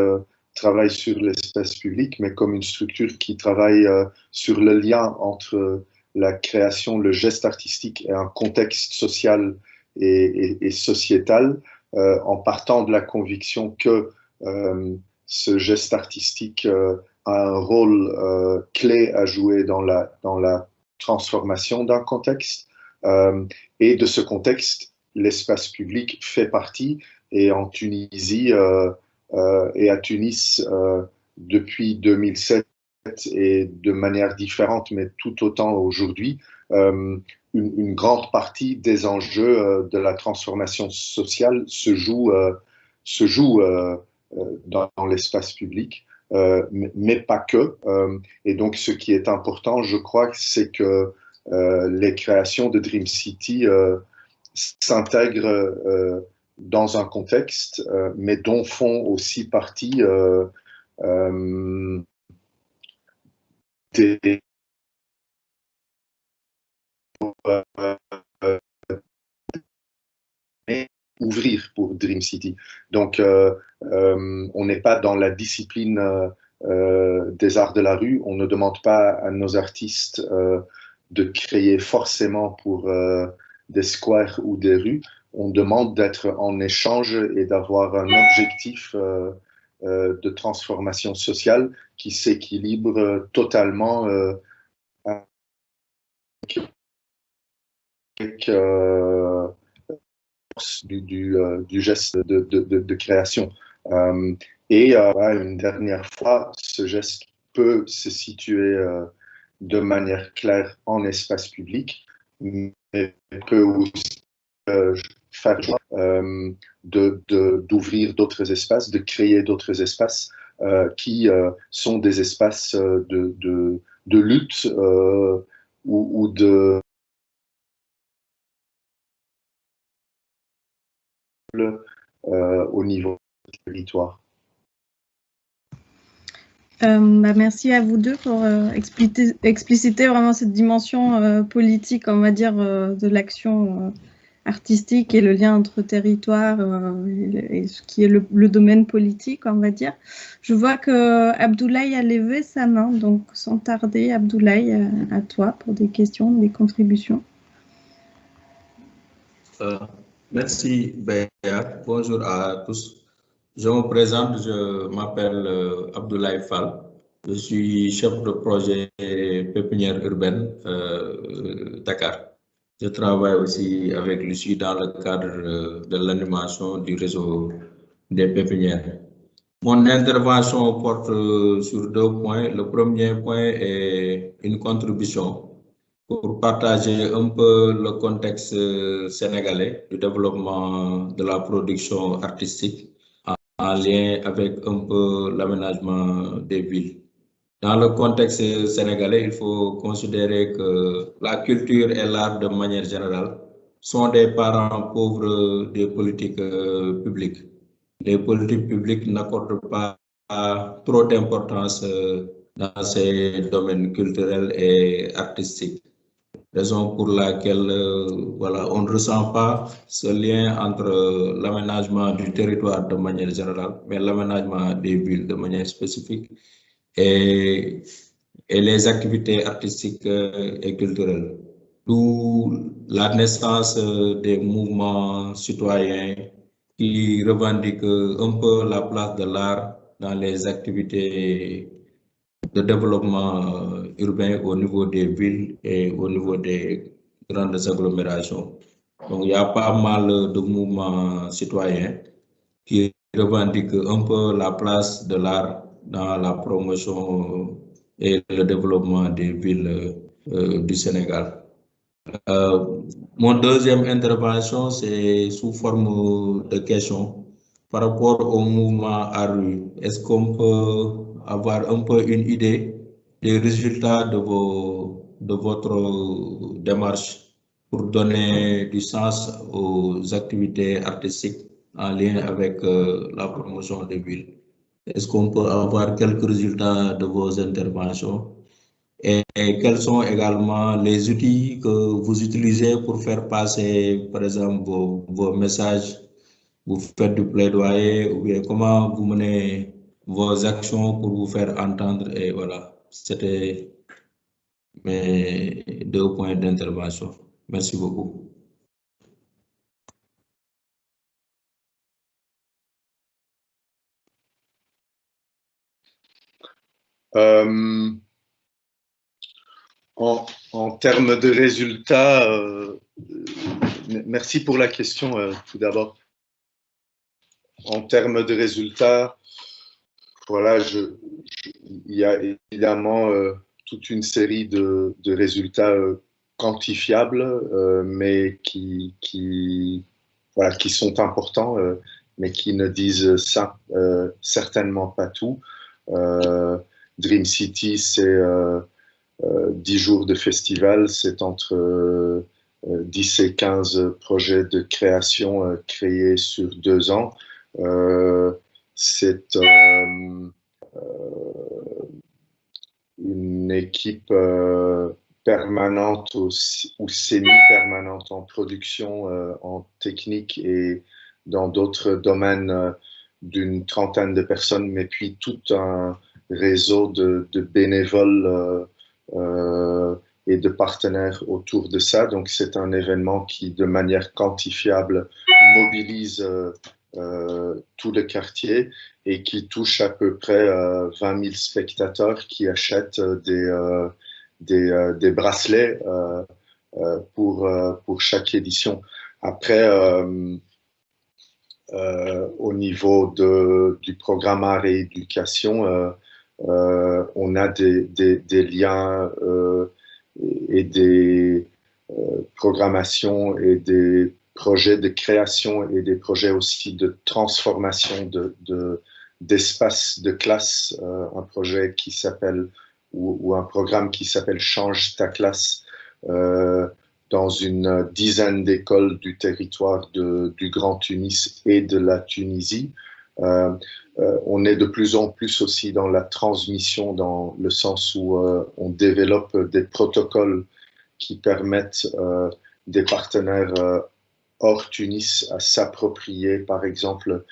travaille sur l'espace public, mais comme une structure qui travaille sur le lien entre la création, le geste artistique et un contexte social et sociétal, en partant de la conviction que ce geste artistique a un rôle clé à jouer dans la transformation d'un contexte. Et de ce contexte, l'espace public fait partie. Et en Tunisie et à Tunis, depuis 2007 et de manière différente, mais tout autant aujourd'hui, une grande partie des enjeux de la transformation sociale se joue dans l'espace public, mais pas que. Et donc, ce qui est important, je crois, c'est que les créations de Dream City s'intègrent dans un contexte, mais dont font aussi partie ouvrir pour Dream City. Donc, on n'est pas dans la discipline des arts de la rue. On ne demande pas à nos artistes de créer forcément pour des squares ou des rues. On demande d'être en échange et d'avoir un objectif de transformation sociale qui s'équilibre totalement avec du geste de création. Et une dernière fois, ce geste peut se situer de manière claire en espace public, mais peut aussi faire d'ouvrir d'autres espaces, de créer d'autres espaces qui sont des espaces de lutte ou au niveau du territoire. Merci à vous deux pour expliciter vraiment cette dimension politique, on va dire, de l'action artistique et le lien entre territoire et ce qui est le domaine politique, on va dire. Je vois que Abdoulaye a levé sa main, donc sans tarder, Abdoulaye, à toi pour des questions, des contributions. Merci, Béa. Bonjour à tous. Je me présente, je m'appelle Abdoulaye Fall. Je suis chef de projet pépinière urbaine Dakar. Je travaille aussi avec Lucie dans le cadre de l'animation du réseau des pépinières. Mon intervention porte sur 2 points. Le premier point est une contribution pour partager un peu le contexte sénégalais du développement de la production artistique en lien avec un peu l'aménagement des villes. Dans le contexte sénégalais, il faut considérer que la culture et l'art de manière générale sont des parents pauvres des politiques publiques. Les politiques publiques n'accordent pas trop d'importance dans ces domaines culturels et artistiques. Raison pour laquelle voilà, on ne ressent pas ce lien entre l'aménagement du territoire de manière générale, mais l'aménagement des villes de manière spécifique et les activités artistiques et culturelles. D'où la naissance des mouvements citoyens qui revendiquent un peu la place de l'art dans les activités de développement urbain au niveau des villes et au niveau des grandes agglomérations. Donc, il y a pas mal de mouvements citoyens qui revendiquent un peu la place de l'art dans la promotion et le développement des villes du Sénégal. Mon deuxième intervention, c'est sous forme de question par rapport au mouvement ARU. Est-ce qu'on peut avoir un peu une idée des résultats de votre démarche pour donner du sens aux activités artistiques en lien avec la promotion des villes? Est-ce qu'on peut avoir quelques résultats de vos interventions? Et quels sont également les outils que vous utilisez pour faire passer, par exemple, vos messages? Vous faites du plaidoyer ou bien comment vous menez vos actions pour vous faire entendre? Et voilà, c'était mes 2 points d'intervention. Merci beaucoup. En termes de résultats, merci pour la question tout d'abord. En termes de résultats, voilà, il y a évidemment toute une série de résultats quantifiables, mais qui sont importants, mais qui ne disent certainement pas tout. Dream City, c'est 10 jours de festival, c'est entre 10 et 15 projets de création créés sur 2 ans. C'est une équipe permanente ou semi-permanente en production, en technique et dans d'autres domaines d'une trentaine de personnes, mais puis tout un réseau de bénévoles et de partenaires autour de ça. Donc c'est un événement qui, de manière quantifiable, mobilise tout le quartier et qui touche à peu près 20 000 spectateurs qui achètent des bracelets pour chaque édition. Après, au niveau du programme art et éducation, on a des liens et des programmations et des projets de création et des projets aussi de transformation d'espaces de classe. Un projet qui s'appelle ou un programme qui s'appelle Change ta classe dans une dizaine d'écoles du territoire du Grand Tunis et de la Tunisie. On est de plus en plus aussi dans la transmission, dans le sens où on développe des protocoles qui permettent des partenaires hors Tunis à s'approprier, par exemple,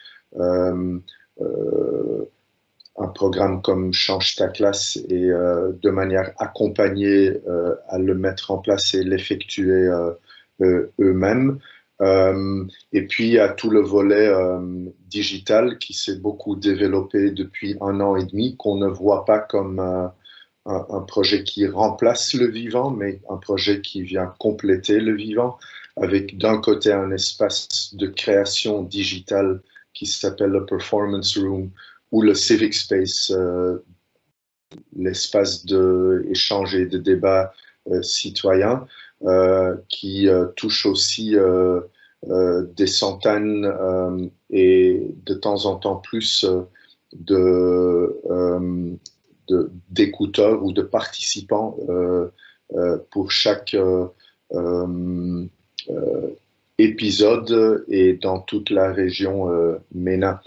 un programme comme Change ta classe et de manière accompagnée à le mettre en place et l'effectuer eux-mêmes. Et puis, il y a tout le volet digital qui s'est beaucoup développé depuis 1 an et demi, qu'on ne voit pas comme un projet qui remplace le vivant, mais un projet qui vient compléter le vivant, avec d'un côté un espace de création digitale qui s'appelle le Performance Room, ou le Civic Space, l'espace d'échange et de débat citoyen, qui touche aussi des centaines et de temps en temps plus d'écouteurs ou de participants pour chaque épisode et dans toute la région MENA.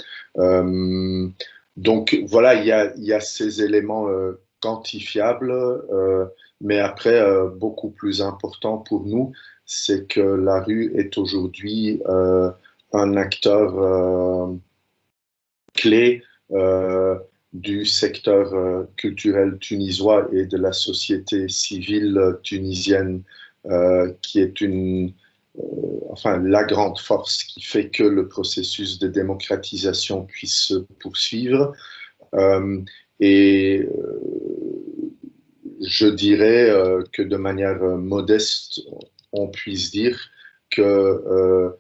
Donc voilà, il y a ces éléments quantifiables, mais après, beaucoup plus important pour nous, c'est que la rue est aujourd'hui un acteur clé du secteur culturel tunisois et de la société civile tunisienne, qui est la grande force qui fait que le processus de démocratisation puisse se poursuivre. Et je dirais que de manière modeste, on puisse dire que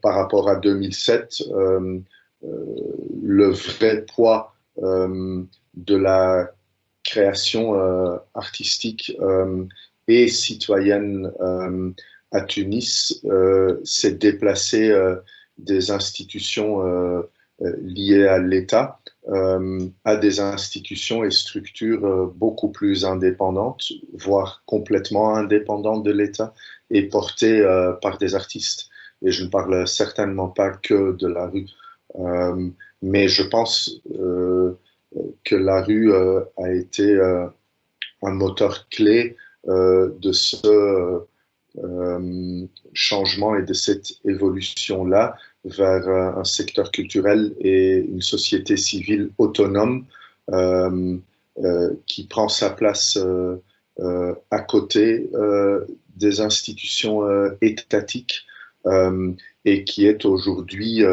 par rapport à 2007, le vrai poids de la création artistique et citoyenne à Tunis s'est déplacé des institutions liées à l'État à des institutions et structures beaucoup plus indépendantes, voire complètement indépendantes de l'État et portées par des artistes. Et je ne parle certainement pas que de la rue, mais je pense que la rue a été un moteur clé de ce changement et de cette évolution-là vers un secteur culturel et une société civile autonome qui prend sa place à côté des institutions étatiques et qui est aujourd'hui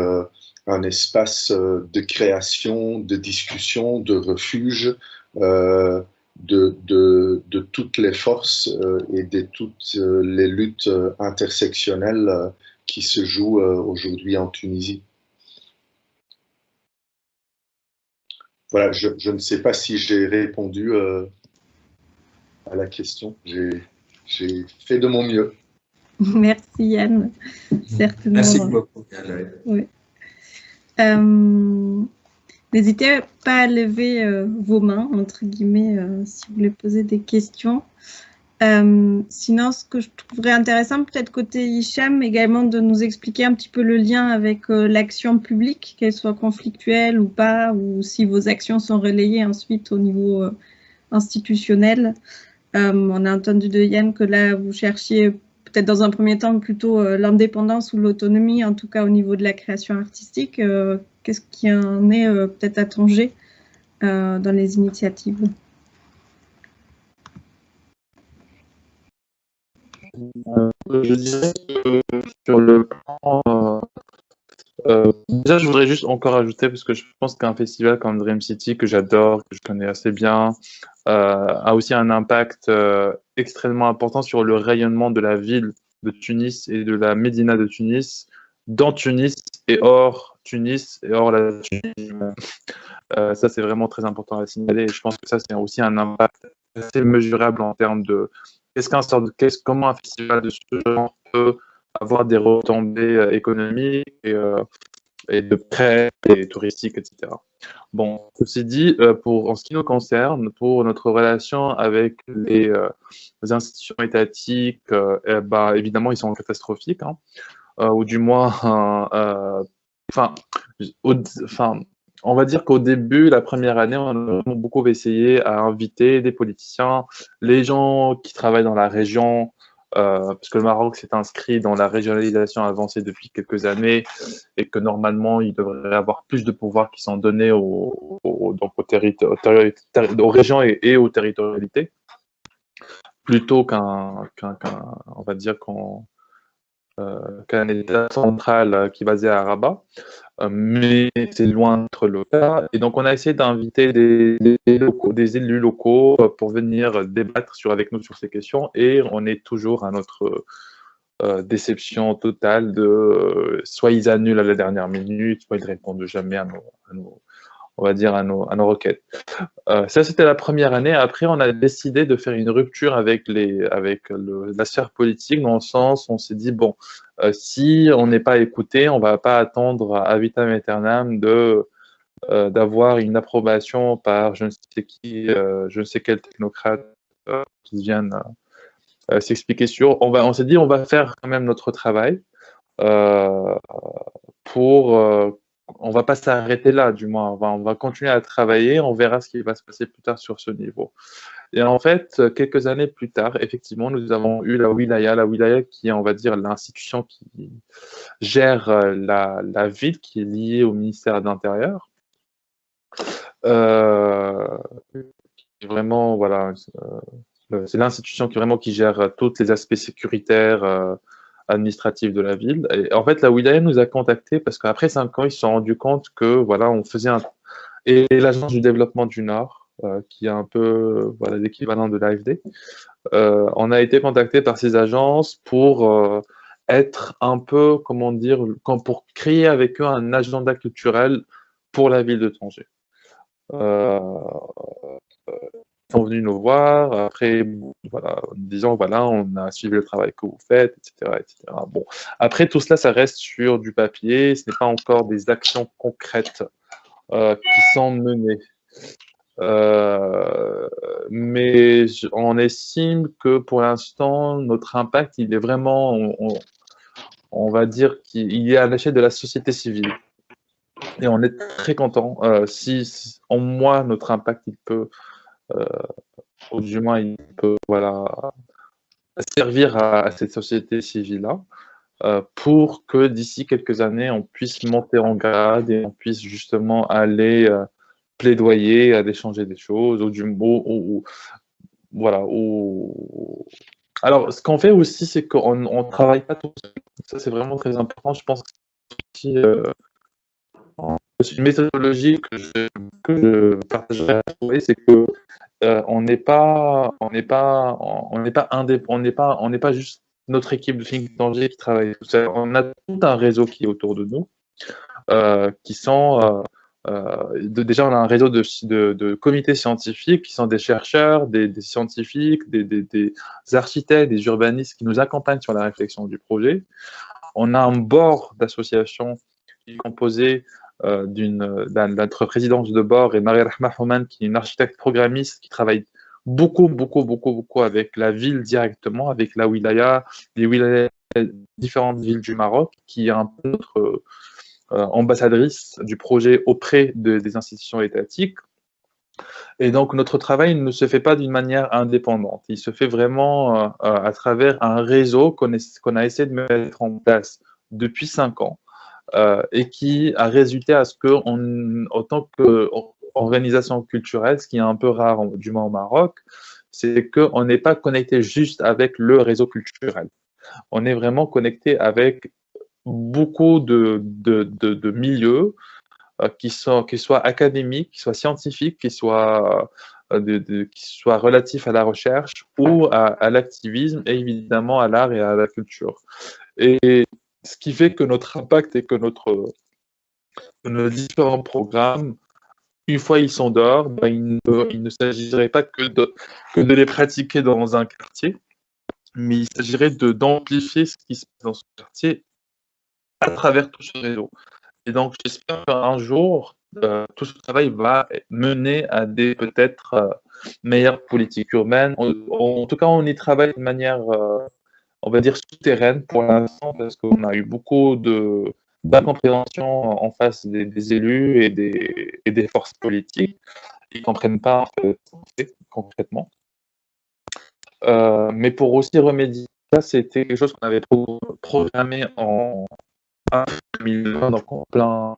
un espace de création, de discussion, de refuge de toutes les forces et de toutes les luttes intersectionnelles qui se jouent aujourd'hui en Tunisie. Voilà, je ne sais pas si j'ai répondu à la question. J'ai fait de mon mieux. Merci Yann. Certainement. Merci beaucoup Yann. Oui. N'hésitez pas à lever vos mains, entre guillemets, si vous voulez poser des questions. Sinon, ce que je trouverais intéressant, peut-être côté Hicham, également de nous expliquer un petit peu le lien avec l'action publique, qu'elle soit conflictuelle ou pas, ou si vos actions sont relayées ensuite au niveau institutionnel. On a entendu de Yann que là, vous cherchiez peut-être dans un premier temps plutôt l'indépendance ou l'autonomie, en tout cas au niveau de la création artistique. Qu'est-ce qui en est peut-être à Tanger dans les initiatives? Je dirais que sur le plan... déjà, je voudrais juste encore ajouter, parce que je pense qu'un festival comme Dream City, que j'adore, que je connais assez bien, a aussi un impact extrêmement important sur le rayonnement de la ville de Tunis et de la Médina de Tunis, dans Tunis et hors Tunis et hors la Tunisie. Ça, c'est vraiment très important à signaler, et je pense que ça, c'est aussi un impact assez mesurable en termes de comment un festival de ce genre peut avoir des retombées économiques et de prêts et touristiques, etc. Bon, ceci dit, en ce qui nous concerne, pour notre relation avec les institutions étatiques, évidemment, ils sont catastrophiques, hein, ou du moins, on va dire qu'au début, la première année, on a vraiment beaucoup essayé à inviter des politiciens, les gens qui travaillent dans la région, parce que le Maroc s'est inscrit dans la régionalisation avancée depuis quelques années et que normalement, il devrait avoir plus de pouvoirs qui sont donnés aux régions et aux territorialités, plutôt qu'un État central qui est basé à Rabat. Mais c'est loin d'être le cas. Et donc, on a essayé d'inviter des élus locaux pour venir débattre avec nous sur ces questions. Et on est toujours à notre déception totale de soit ils annulent à la dernière minute, soit ils ne répondent jamais à nos requêtes. Ça, c'était la première année. Après, on a décidé de faire une rupture avec la sphère politique, dans le sens où on s'est dit, bon, si on n'est pas écouté, on ne va pas attendre à vitam aeternam d'avoir une approbation par je ne sais qui, je ne sais quel technocrate qui viennent s'expliquer sur. On s'est dit, on va faire quand même notre travail on va pas s'arrêter là, du moins. On va continuer à travailler, on verra ce qui va se passer plus tard sur ce niveau. Et en fait, quelques années plus tard, effectivement, nous avons eu la wilaya qui est, on va dire, l'institution qui gère la ville, qui est liée au ministère de l'Intérieur. Vraiment, voilà, c'est l'institution qui gère tous les aspects sécuritaires, administratifs de la ville. Et en fait, la wilaya nous a contactés parce qu'après 5 ans, ils se sont rendus compte que, voilà, on faisait et l'Agence du développement du Nord, qui est un peu l'équivalent de l'AFD. On a été contacté par ces agences pour être un peu, comment dire, pour créer avec eux un agenda culturel pour la ville de Tanger. Ils sont venus nous voir, après, voilà, en disant, voilà, on a suivi le travail que vous faites, etc., etc. Bon, après, tout cela, ça reste sur du papier, ce n'est pas encore des actions concrètes qui sont menées. Mais on estime que pour l'instant, notre impact, il est vraiment, on va dire qu'il est à l'échelle de la société civile. Et on est très content si en moi, notre impact, il peut, ou du moins, il peut servir à cette société civile-là. Pour que d'ici quelques années, on puisse monter en grade et on puisse justement aller plaidoyer, aller changer des choses, Alors, ce qu'on fait aussi, c'est qu'on ne travaille pas tout seul. Ça, c'est vraiment très important. Je pense que c'est une méthodologie que je partagerai à trouver, c'est que on n'est pas juste notre équipe de Think Tanger qui travaille tout seul. On a tout un réseau qui est autour de nous, qui sont déjà on a un réseau de comités scientifiques qui sont des chercheurs, des scientifiques, des architectes, des urbanistes qui nous accompagnent sur la réflexion du projet. On a un board d'associations qui est composé de notre présidence de bord et Marie-Rahma Houman, qui est une architecte programmiste qui travaille beaucoup avec la ville directement, avec la wilaya, les différentes villes du Maroc, qui est un peu notre ambassadrice du projet auprès des institutions étatiques. Et donc, notre travail ne se fait pas d'une manière indépendante. Il se fait vraiment à travers un réseau qu'on a essayé de mettre en place depuis 5 ans et qui a résulté à ce qu'en tant qu'organisation culturelle, ce qui est un peu rare, du moins au Maroc, c'est qu'on n'est pas connecté juste avec le réseau culturel. On est vraiment connecté avec beaucoup de milieux qui soient académiques, qui soient scientifiques, qui soient relatifs à la recherche ou à l'activisme et évidemment à l'art et à la culture. Et ce qui fait que notre impact et que nos différents programmes, une fois ils sont dehors, il ne s'agirait pas que de les pratiquer dans un quartier, mais il s'agirait d'amplifier ce qui se passe dans ce quartier à travers tout ce réseau. Et donc, j'espère qu'un jour, tout ce travail va mener à des peut-être meilleures politiques urbaines. En tout cas, on y travaille de manière, on va dire, souterraine pour l'instant, parce qu'on a eu beaucoup d'incompréhension en face des élus et des forces politiques. Ils ne comprennent pas en fait, ce qu'on fait concrètement. Mais pour aussi remédier à ça, c'était quelque chose qu'on avait programmé en 2020, donc en plein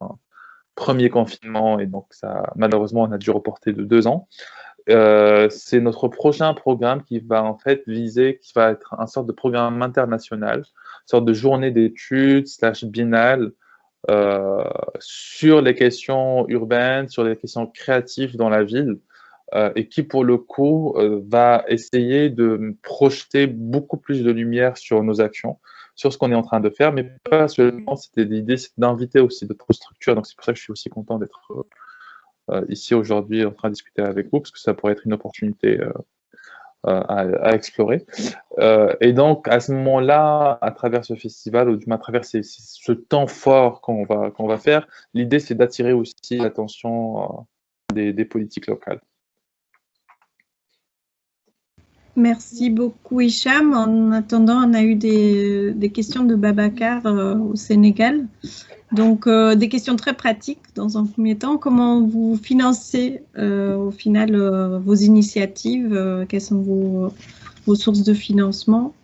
premier confinement, et donc ça, malheureusement, on a dû reporter de 2 ans. C'est notre prochain programme qui va en fait viser, qui va être un sorte de programme international, une sorte de journée d'études / biennale sur les questions urbaines, sur les questions créatives dans la ville, et qui pour le coup va essayer de projeter beaucoup plus de lumière sur nos actions, sur ce qu'on est en train de faire, mais pas seulement, c'était l'idée, c'est d'inviter aussi d'autres structures, donc c'est pour ça que je suis aussi content d'être ici aujourd'hui en train de discuter avec vous, parce que ça pourrait être une opportunité à explorer. Et donc, à ce moment-là, à travers ce festival, ou du moins à travers ce temps fort qu'on va faire, l'idée, c'est d'attirer aussi l'attention des politiques locales. Merci beaucoup, Hicham. En attendant, on a eu des questions de Babacar au Sénégal. Donc, des questions très pratiques dans un premier temps. Comment vous financez au final vos initiatives? Quelles sont vos sources de financement?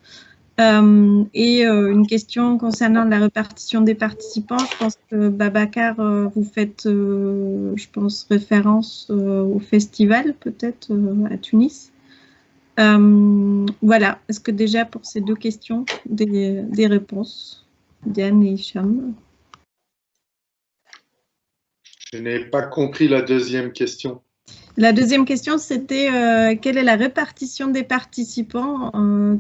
Et une question concernant la répartition des participants. Je pense que Babacar, vous faites, je pense, référence au festival peut-être à Tunis. Voilà, est-ce que déjà pour ces deux questions, des réponses, Diane et Hicham? Je n'ai pas compris la deuxième question. La deuxième question, c'était quelle est la répartition des participants,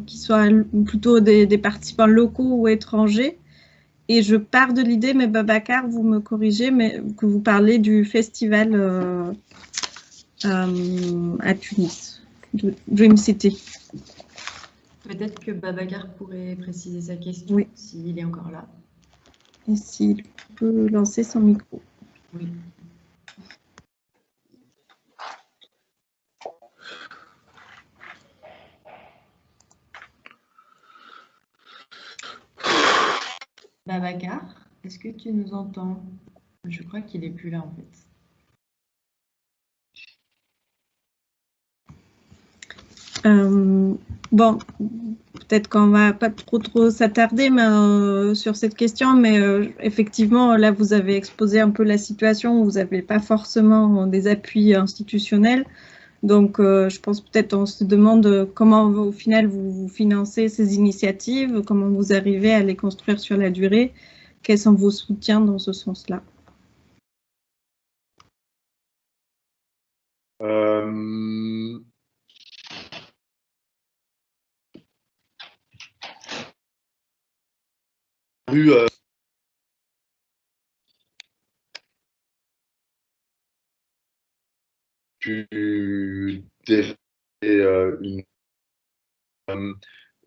qui soient plutôt des participants locaux ou étrangers? Et je pars de l'idée, mais Babacar, vous me corrigez, mais que vous parlez du festival à Tunis. Dream City. Peut-être que Babacar pourrait préciser sa question, oui, s'il est encore là. Et s'il peut lancer son micro. Oui. Babacar, est-ce que tu nous entends? Je crois qu'il n'est plus là en fait. Bon, peut-être qu'on va pas trop s'attarder sur cette question, mais effectivement, là, vous avez exposé un peu la situation où vous n'avez pas forcément des appuis institutionnels. Donc, je pense peut-être on se demande comment, au final, vous financez ces initiatives, comment vous arrivez à les construire sur la durée, quels sont vos soutiens dans ce sens-là?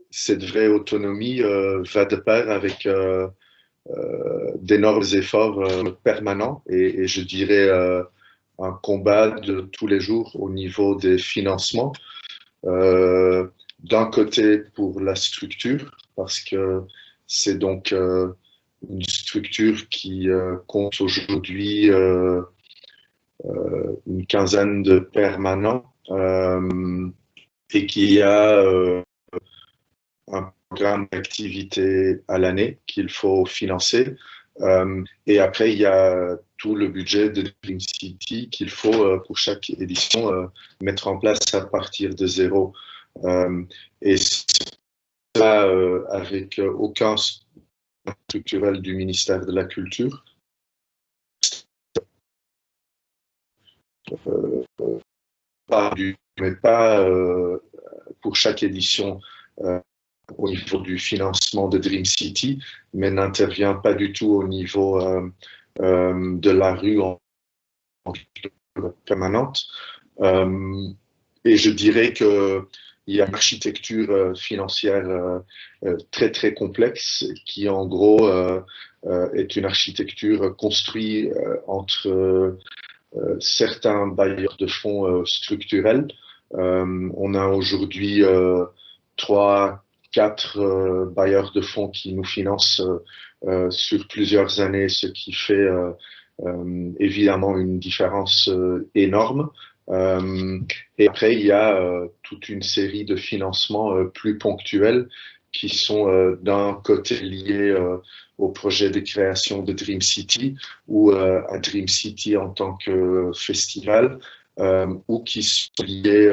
Cette vraie autonomie va de pair avec d'énormes efforts permanents et je dirais un combat de tous les jours au niveau des financements. D'un côté pour la structure, parce que c'est donc une structure qui compte aujourd'hui une quinzaine de permanents et qui a un programme d'activité à l'année qu'il faut financer. Et après, il y a tout le budget de Dream City qu'il faut pour chaque édition mettre en place à partir de zéro. Et ça, avec aucun structurel du ministère de la Culture. Mais pas pour chaque édition au niveau du financement de Dream City, mais n'intervient pas du tout au niveau de la rue en permanente. Et je dirais que il y a une architecture financière très très complexe qui en gros est une architecture construite entre certains bailleurs de fonds structurels. On a aujourd'hui 3, 4 bailleurs de fonds qui nous financent sur plusieurs années, ce qui fait évidemment une différence énorme. Et après, il y a toute une série de financements plus ponctuels qui sont d'un côté liés au projet de création de Dream City ou à Dream City en tant que festival, ou qui sont liés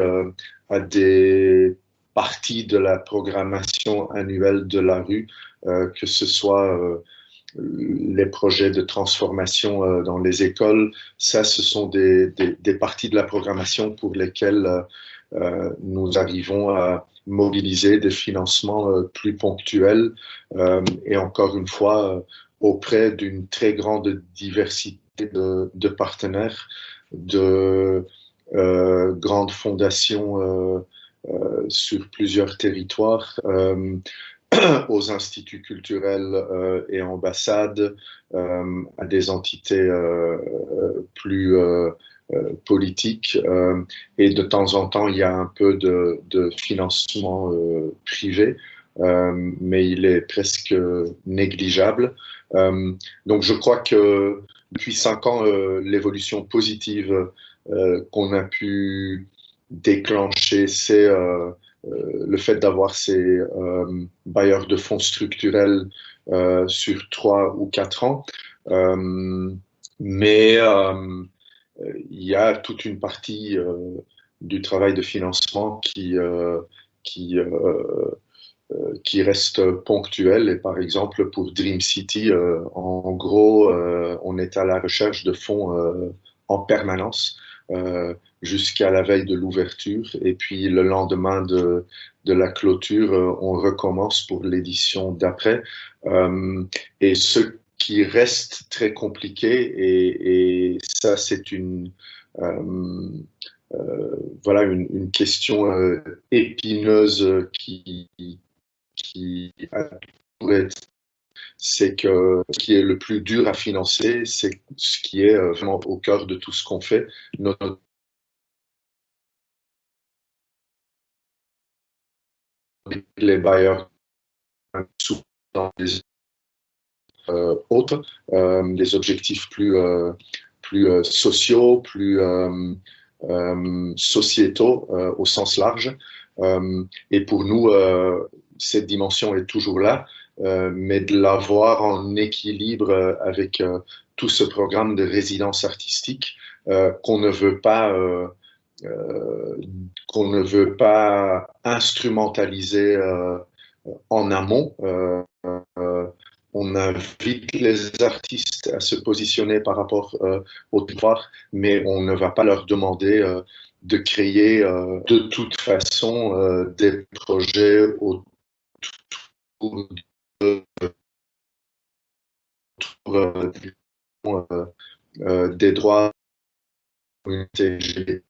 à des parties de la programmation annuelle de la rue, que ce soit les projets de transformation dans les écoles. Ça, ce sont des parties de la programmation pour lesquelles nous arrivons à mobiliser des financements plus ponctuels et encore une fois auprès d'une très grande diversité de partenaires, de grandes fondations sur plusieurs territoires, aux instituts culturels et ambassades, à des entités plus politiques, et de temps en temps il y a un peu de financement privé, mais il est presque négligeable. Donc je crois que depuis 5 ans, l'évolution positive qu'on a pu déclencher, c'est le fait d'avoir ces bailleurs de fonds structurels sur 3 ou 4 ans. Mais il y a toute une partie du travail de financement qui reste ponctuel. Et par exemple, pour Dream City, en gros, on est à la recherche de fonds en permanence jusqu'à la veille de l'ouverture. Et puis le lendemain de la clôture, on recommence pour l'édition d'après. Et ce qui reste très compliqué, et ça c'est voilà une question épineuse qui c'est que ce qui est le plus dur à financer, c'est ce qui est vraiment au cœur de tout ce qu'on fait, les bailleurs dans les autres, des objectifs plus sociaux, plus sociétaux au sens large. Et pour nous, cette dimension est toujours là, mais de l'avoir en équilibre avec tout ce programme de résidence artistique qu'on ne veut pas instrumentaliser en amont. On invite les artistes à se positionner par rapport au territoire, mais on ne va pas leur demander de créer de toute façon des projets autour des droits LGBT.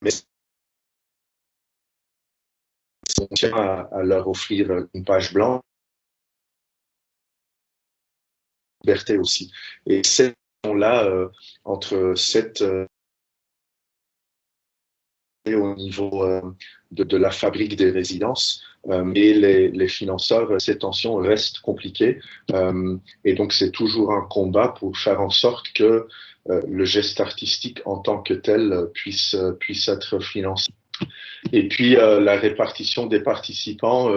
Mais on tient à leur offrir une page blanche, liberté aussi. Et cette là entre cette au niveau de la fabrique des résidences et les financeurs, cette tension reste compliquée. Et donc, c'est toujours un combat pour faire en sorte que le geste artistique en tant que tel puisse être financé. Et puis, la répartition des participants,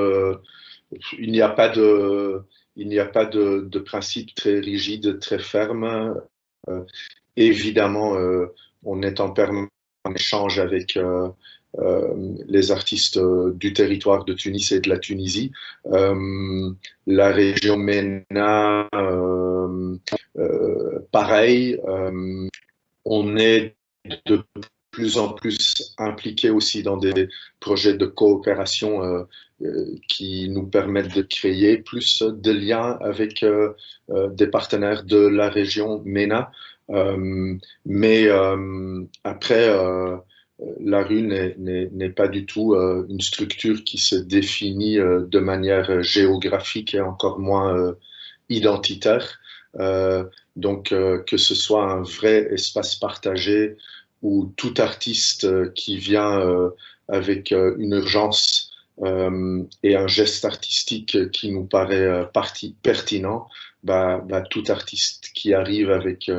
il n'y a pas de principe très rigide, très ferme. Évidemment, on est en permanence en échange avec les artistes du territoire de Tunis et de la Tunisie. La région MENA, pareil. On est de plus en plus impliqué aussi dans des projets de coopération qui nous permettent de créer plus de liens avec des partenaires de la région MENA. Mais après, la rue n'est pas du tout une structure qui se définit de manière géographique et encore moins identitaire. Donc, que ce soit un vrai espace partagé où tout artiste qui vient avec une urgence et un geste artistique qui nous paraît pertinent, tout artiste qui arrive avec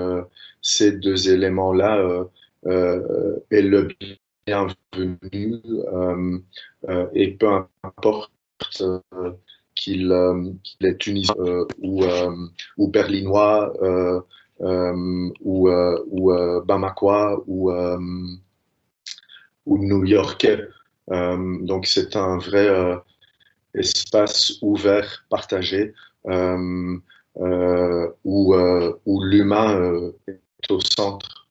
ces deux éléments-là est le bienvenu et peu importe qu'il est tunisien ou berlinois ou bamakois ou new-yorkais. Donc c'est un vrai espace ouvert, partagé, où l'humain est au centre.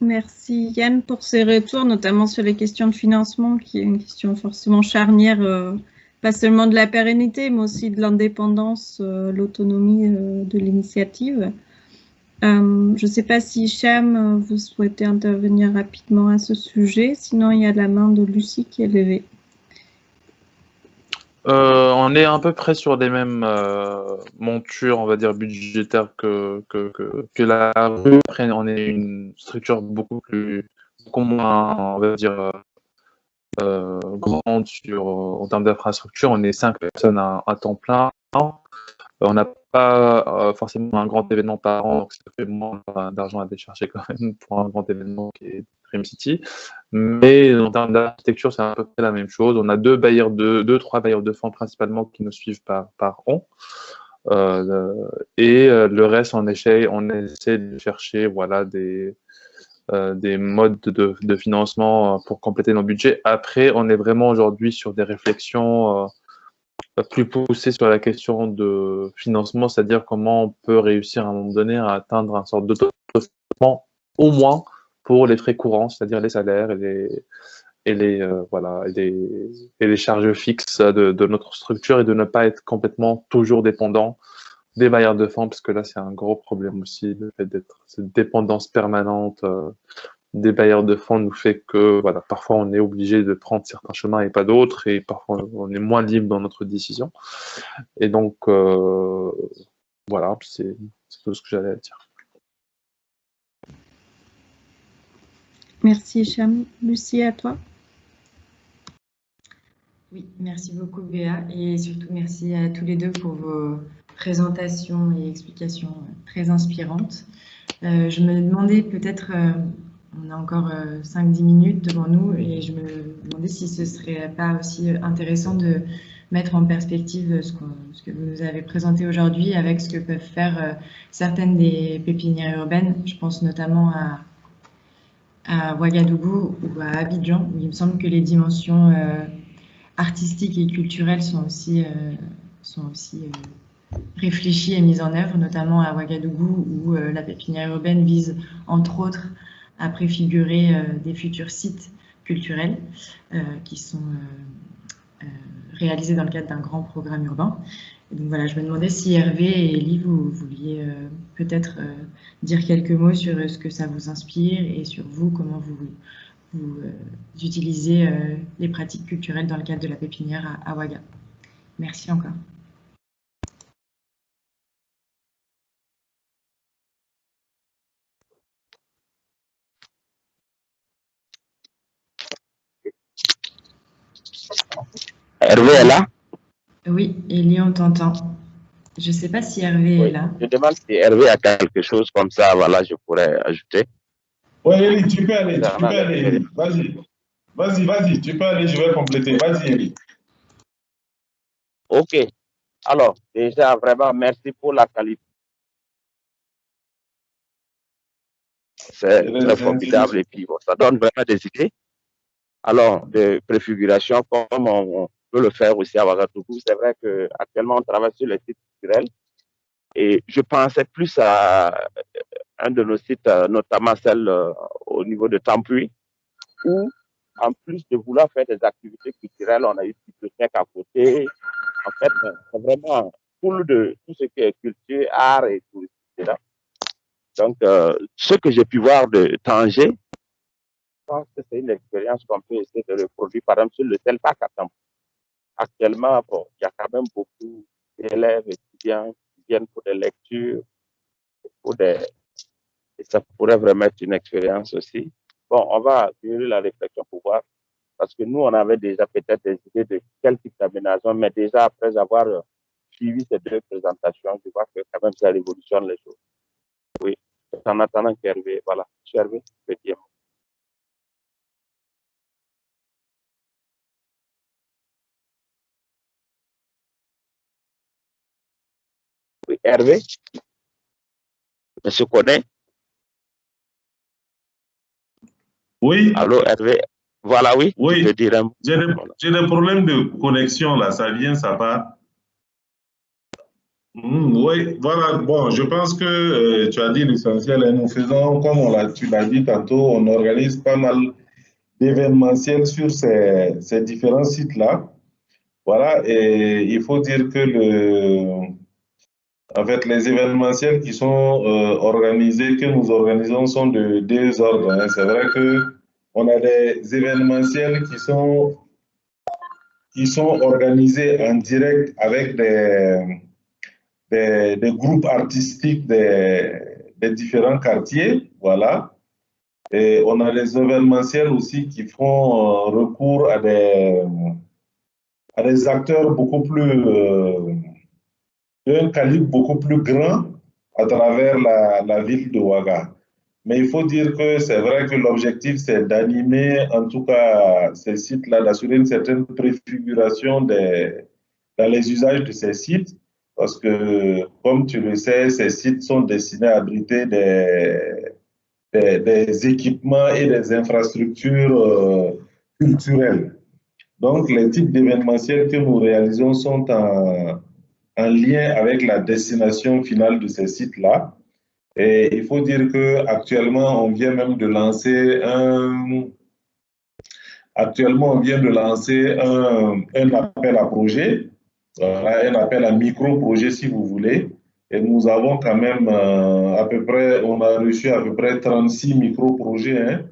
Merci Yann pour ces retours, notamment sur les questions de financement, qui est une question forcément charnière, pas seulement de la pérennité, mais aussi de l'indépendance, l'autonomie de l'initiative. Je ne sais pas si Hicham, vous souhaitez intervenir rapidement à ce sujet, sinon il y a la main de Lucie qui est levée. On est à peu près sur les mêmes montures, on va dire, budgétaires que la rue. Après, on est une structure beaucoup moins, on va dire, grande en termes d'infrastructure. On est 5 personnes à temps plein. On n'a pas forcément un grand événement par an, donc ça fait moins d'argent à aller chercher quand même pour un grand événement qui est Dream City. Mais en termes d'architecture, c'est à peu près la même chose. On a trois bailleurs de fonds principalement qui nous suivent par an. Et le reste, on essaie de chercher voilà, des modes de financement pour compléter nos budgets. Après, on est vraiment aujourd'hui sur des réflexions plus poussées sur la question de financement, c'est-à-dire comment on peut réussir à un moment donné à atteindre une sorte d'autofinancement au moins pour les frais courants, c'est-à-dire les salaires et les charges fixes de notre structure et de ne pas être complètement toujours dépendant des bailleurs de fonds, parce que là, c'est un gros problème aussi, le fait d'être cette dépendance permanente des bailleurs de fonds nous fait que, voilà, parfois on est obligé de prendre certains chemins et pas d'autres, et parfois on est moins libre dans notre décision. Et donc, voilà, c'est tout ce que j'allais dire. Merci Hicham. Lucie, à toi. Oui, merci beaucoup Béa, et surtout merci à tous les deux pour vos présentations et explications très inspirantes. Je me demandais peut-être, on a encore 5-10 minutes devant nous, et je me demandais si ce serait pas aussi intéressant de mettre en perspective ce que vous nous avez présenté aujourd'hui avec ce que peuvent faire certaines des pépinières urbaines. Je pense notamment à Ouagadougou ou à Abidjan, où il me semble que les dimensions artistiques et culturelles sont aussi réfléchies et mises en œuvre, notamment à Ouagadougou, où la pépinière urbaine vise, entre autres, à préfigurer des futurs sites culturels qui sont réalisés dans le cadre d'un grand programme urbain. Et donc voilà, je me demandais si Hervé et Elie, vous vouliez peut-être dire quelques mots sur ce que ça vous inspire et sur vous, comment vous utilisez les pratiques culturelles dans le cadre de la pépinière à Ouaga. Merci encore. Hervé est là? Oui, Elie, on t'entend. Je ne sais pas si Hervé est là. Je demande si Hervé a quelque chose comme ça, voilà, je pourrais ajouter. Oui, Elie, tu peux aller, Vas-y. Vas-y, tu peux aller, je vais compléter. Vas-y, Elie. Ok. Alors, déjà, vraiment, merci pour la qualité. C'est très formidable et puis bon, ça donne vraiment des idées. Alors, de préfiguration, comme on peut le faire aussi à Ouagadougou, c'est vrai qu'actuellement, on travaille sur les sites culturels. Et je pensais plus à un de nos sites, notamment celle au niveau de Tampuy, où, en plus de vouloir faire des activités culturelles, on a eu tout chèque à côté. En fait, c'est vraiment full de tout ce qui est culture, art et tout, etc. Donc, ce que j'ai pu voir de Tanger, je pense que c'est une expérience qu'on peut essayer de reproduire, par exemple, sur le tel parc à Tambou. Actuellement, bon, il y a quand même beaucoup d'élèves, étudiants qui viennent pour des lectures, et ça pourrait vraiment être une expérience aussi. Bon, on va mûrir la réflexion pour voir, parce que nous, on avait déjà peut-être des idées de quel type d'aménagement, mais déjà après avoir suivi ces deux présentations, je vois que quand même ça révolutionne les choses. Oui, en attendant qu'Hervé, voilà, Hervé, je peux dire. Oui, Hervé, monsieur Koné. Oui. Allô, Hervé. Voilà, oui. Oui. Je dirais. J'ai des problèmes de connexion là, ça vient, ça part. Oui, voilà. Bon, je pense que tu as dit l'essentiel et nous faisons, comme tu l'as dit tantôt, on organise pas mal d'événementiels sur ces différents sites-là. Voilà, et il faut dire que en fait, les événementiels qui sont organisés, que nous organisons, sont de deux ordres. Hein. C'est vrai qu'on a des événementiels qui sont organisés en direct avec des groupes artistiques des différents quartiers. Voilà. Et on a des événementiels aussi qui font recours à des acteurs beaucoup plus d'un calibre beaucoup plus grand à travers la ville de Ouaga. Mais il faut dire que c'est vrai que l'objectif, c'est d'animer, en tout cas, ces sites-là, d'assurer une certaine préfiguration dans les usages de ces sites, parce que, comme tu le sais, ces sites sont destinés à abriter des équipements et des infrastructures culturelles. Donc, les types d'événementiels que nous réalisons sont en lien avec la destination finale de ces sites-là. Et il faut dire qu'actuellement, on vient même de lancer un appel à projet, un appel à micro-projet si vous voulez. Et nous avons quand même on a reçu à peu près 36 micro-projets. Hein.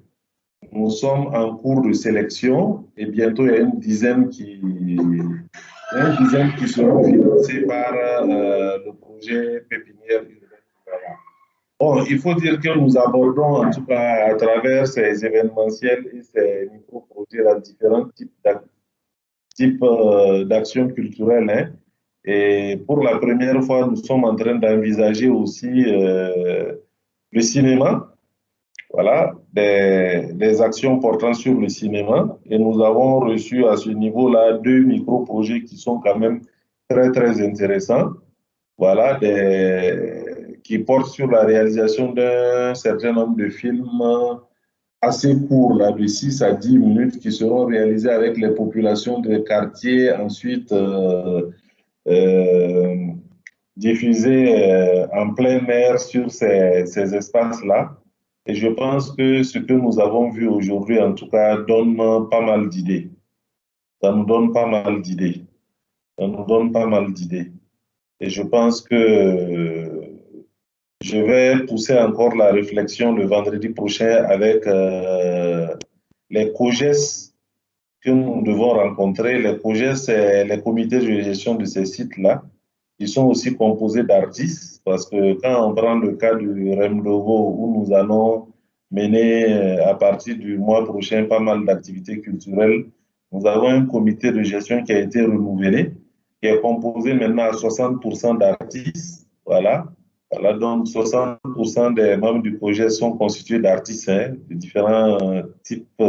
Nous sommes en cours de sélection et bientôt il y a une dizaine qui seront financés par le projet pépinière urbaine. Voilà. Bon, il faut dire que nous abordons en tout cas à travers ces événementiels et ces micro-projets à différents types d'actions culturelles. Hein. Et pour la première fois, nous sommes en train d'envisager aussi le cinéma. Voilà, des actions portant sur le cinéma. Et nous avons reçu à ce niveau-là 2 micro-projets qui sont quand même très, très intéressants. Voilà, qui portent sur la réalisation d'un certain nombre de films assez courts, là, de 6 à 10 minutes, qui seront réalisés avec les populations des quartiers, ensuite diffusés en plein air sur ces espaces-là. Et je pense que ce que nous avons vu aujourd'hui, en tout cas, donne pas mal d'idées. Ça nous donne pas mal d'idées. Et je pense que je vais pousser encore la réflexion le vendredi prochain avec les COGES que nous devons rencontrer. Les COGES, c'est les comités de gestion de ces sites-là. Ils sont aussi composés d'artistes, parce que quand on prend le cas du Remdogo, où nous allons mener à partir du mois prochain pas mal d'activités culturelles, nous avons un comité de gestion qui a été renouvelé, qui est composé maintenant à 60% d'artistes. Voilà. Donc 60% des membres du projet sont constitués d'artistes, hein, de différents types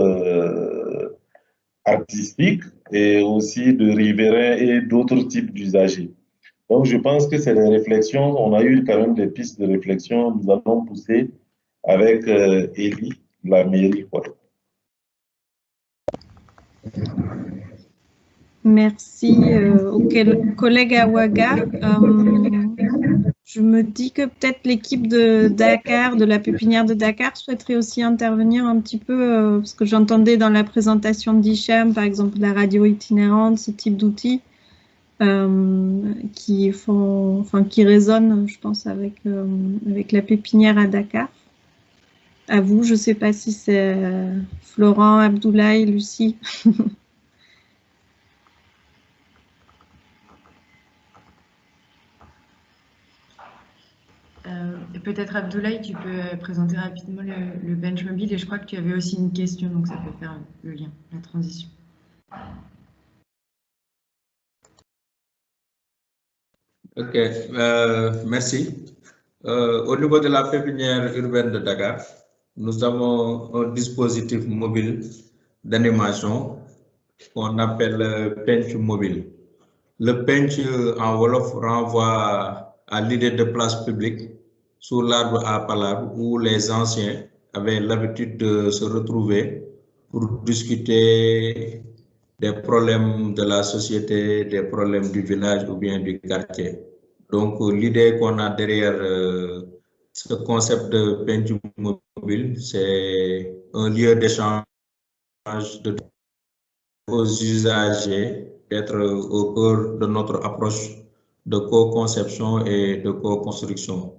artistiques et aussi de riverains et d'autres types d'usagers. Donc, je pense que c'est des réflexions. On a eu quand même des pistes de réflexion. Nous allons pousser avec Elie, la mairie. Quoi. Merci aux collègues à Ouaga. Je me dis que peut-être l'équipe de Dakar, de la pépinière de Dakar, souhaiterait aussi intervenir un petit peu, parce que j'entendais dans la présentation d'Hicham, par exemple, la radio itinérante, ce type d'outils. qui résonnent, je pense, avec la pépinière à Dakar. À vous, je ne sais pas si c'est Florent, Abdoulaye, Lucie. Peut-être Abdoulaye, tu peux présenter rapidement le bench mobile et je crois que tu avais aussi une question, donc ça peut faire le lien, la transition. Ok, merci. Au niveau de la pépinière urbaine de Dakar, nous avons un dispositif mobile d'animation qu'on appelle Pench Mobile. Le Pench en Wolof renvoie à l'idée de place publique sous l'arbre à palabre où les anciens avaient l'habitude de se retrouver pour discuter des problèmes de la société, des problèmes du village ou bien du quartier. Donc, l'idée qu'on a derrière ce concept de Pench Mobile, c'est un lieu d'échange aux usagers d'être au cœur de notre approche de co-conception et de co-construction.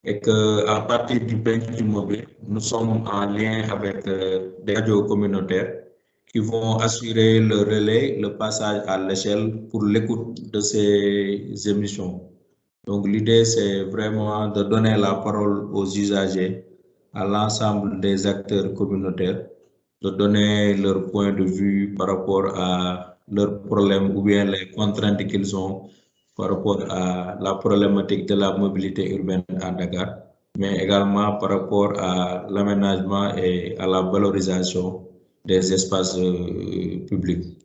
Et qu'à partir du Pench Mobile, nous sommes en lien avec des radios communautaires qui vont assurer le relais, le passage à l'échelle pour l'écoute de ces émissions. Donc l'idée, c'est vraiment de donner la parole aux usagers, à l'ensemble des acteurs communautaires, de donner leur point de vue par rapport à leurs problèmes ou bien les contraintes qu'ils ont par rapport à la problématique de la mobilité urbaine à Dakar, mais également par rapport à l'aménagement et à la valorisation des espaces publics.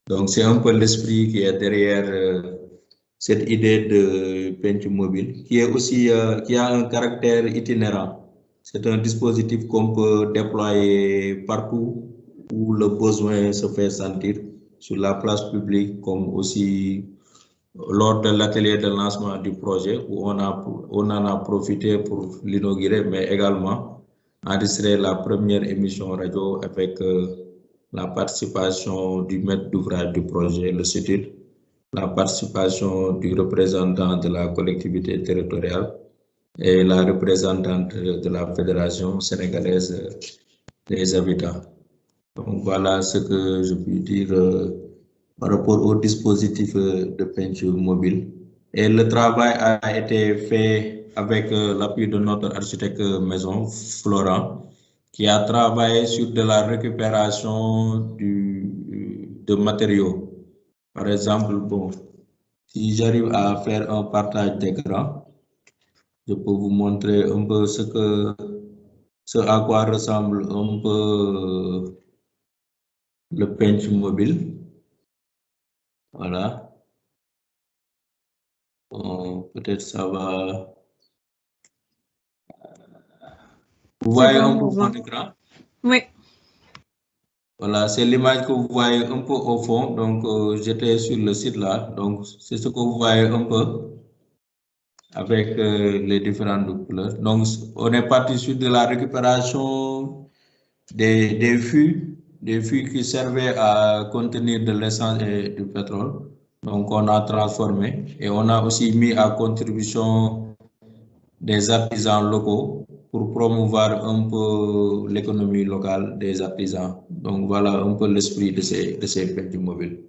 Donc c'est un peu l'esprit qui est derrière cette idée de Pench Mobile, qui est aussi qui a un caractère itinérant. C'est un dispositif qu'on peut déployer partout où le besoin se fait sentir, sur la place publique, comme aussi lors de l'atelier de lancement du projet, où on en a profité pour l'inaugurer, mais également enregistrer la première émission radio avec la participation du maître d'ouvrage du projet, le CETUD, la participation du représentant de la collectivité territoriale et la représentante de la Fédération sénégalaise des habitants. Donc voilà ce que je peux dire par rapport au dispositif de Pench Mobile. Et le travail a été fait avec l'appui de notre architecte maison, Florent, qui a travaillé sur de la récupération de matériaux. Par exemple, bon, si j'arrive à faire un partage d'écran, je peux vous montrer un peu ce à quoi ressemble un peu le Pench Mobile. Voilà. Peut-être ça va. Vous voyez un peu mon écran? Oui. Voilà, c'est l'image que vous voyez un peu au fond. Donc, j'étais sur le site là. Donc, c'est ce que vous voyez un peu avec les différentes couleurs. Donc, on est parti sur de la récupération des fûts qui servaient à contenir de l'essence et du pétrole. Donc, on a transformé et on a aussi mis à contribution des artisans locaux pour promouvoir un peu l'économie locale des artisans. Donc, voilà un peu l'esprit de ces Pench Mobile.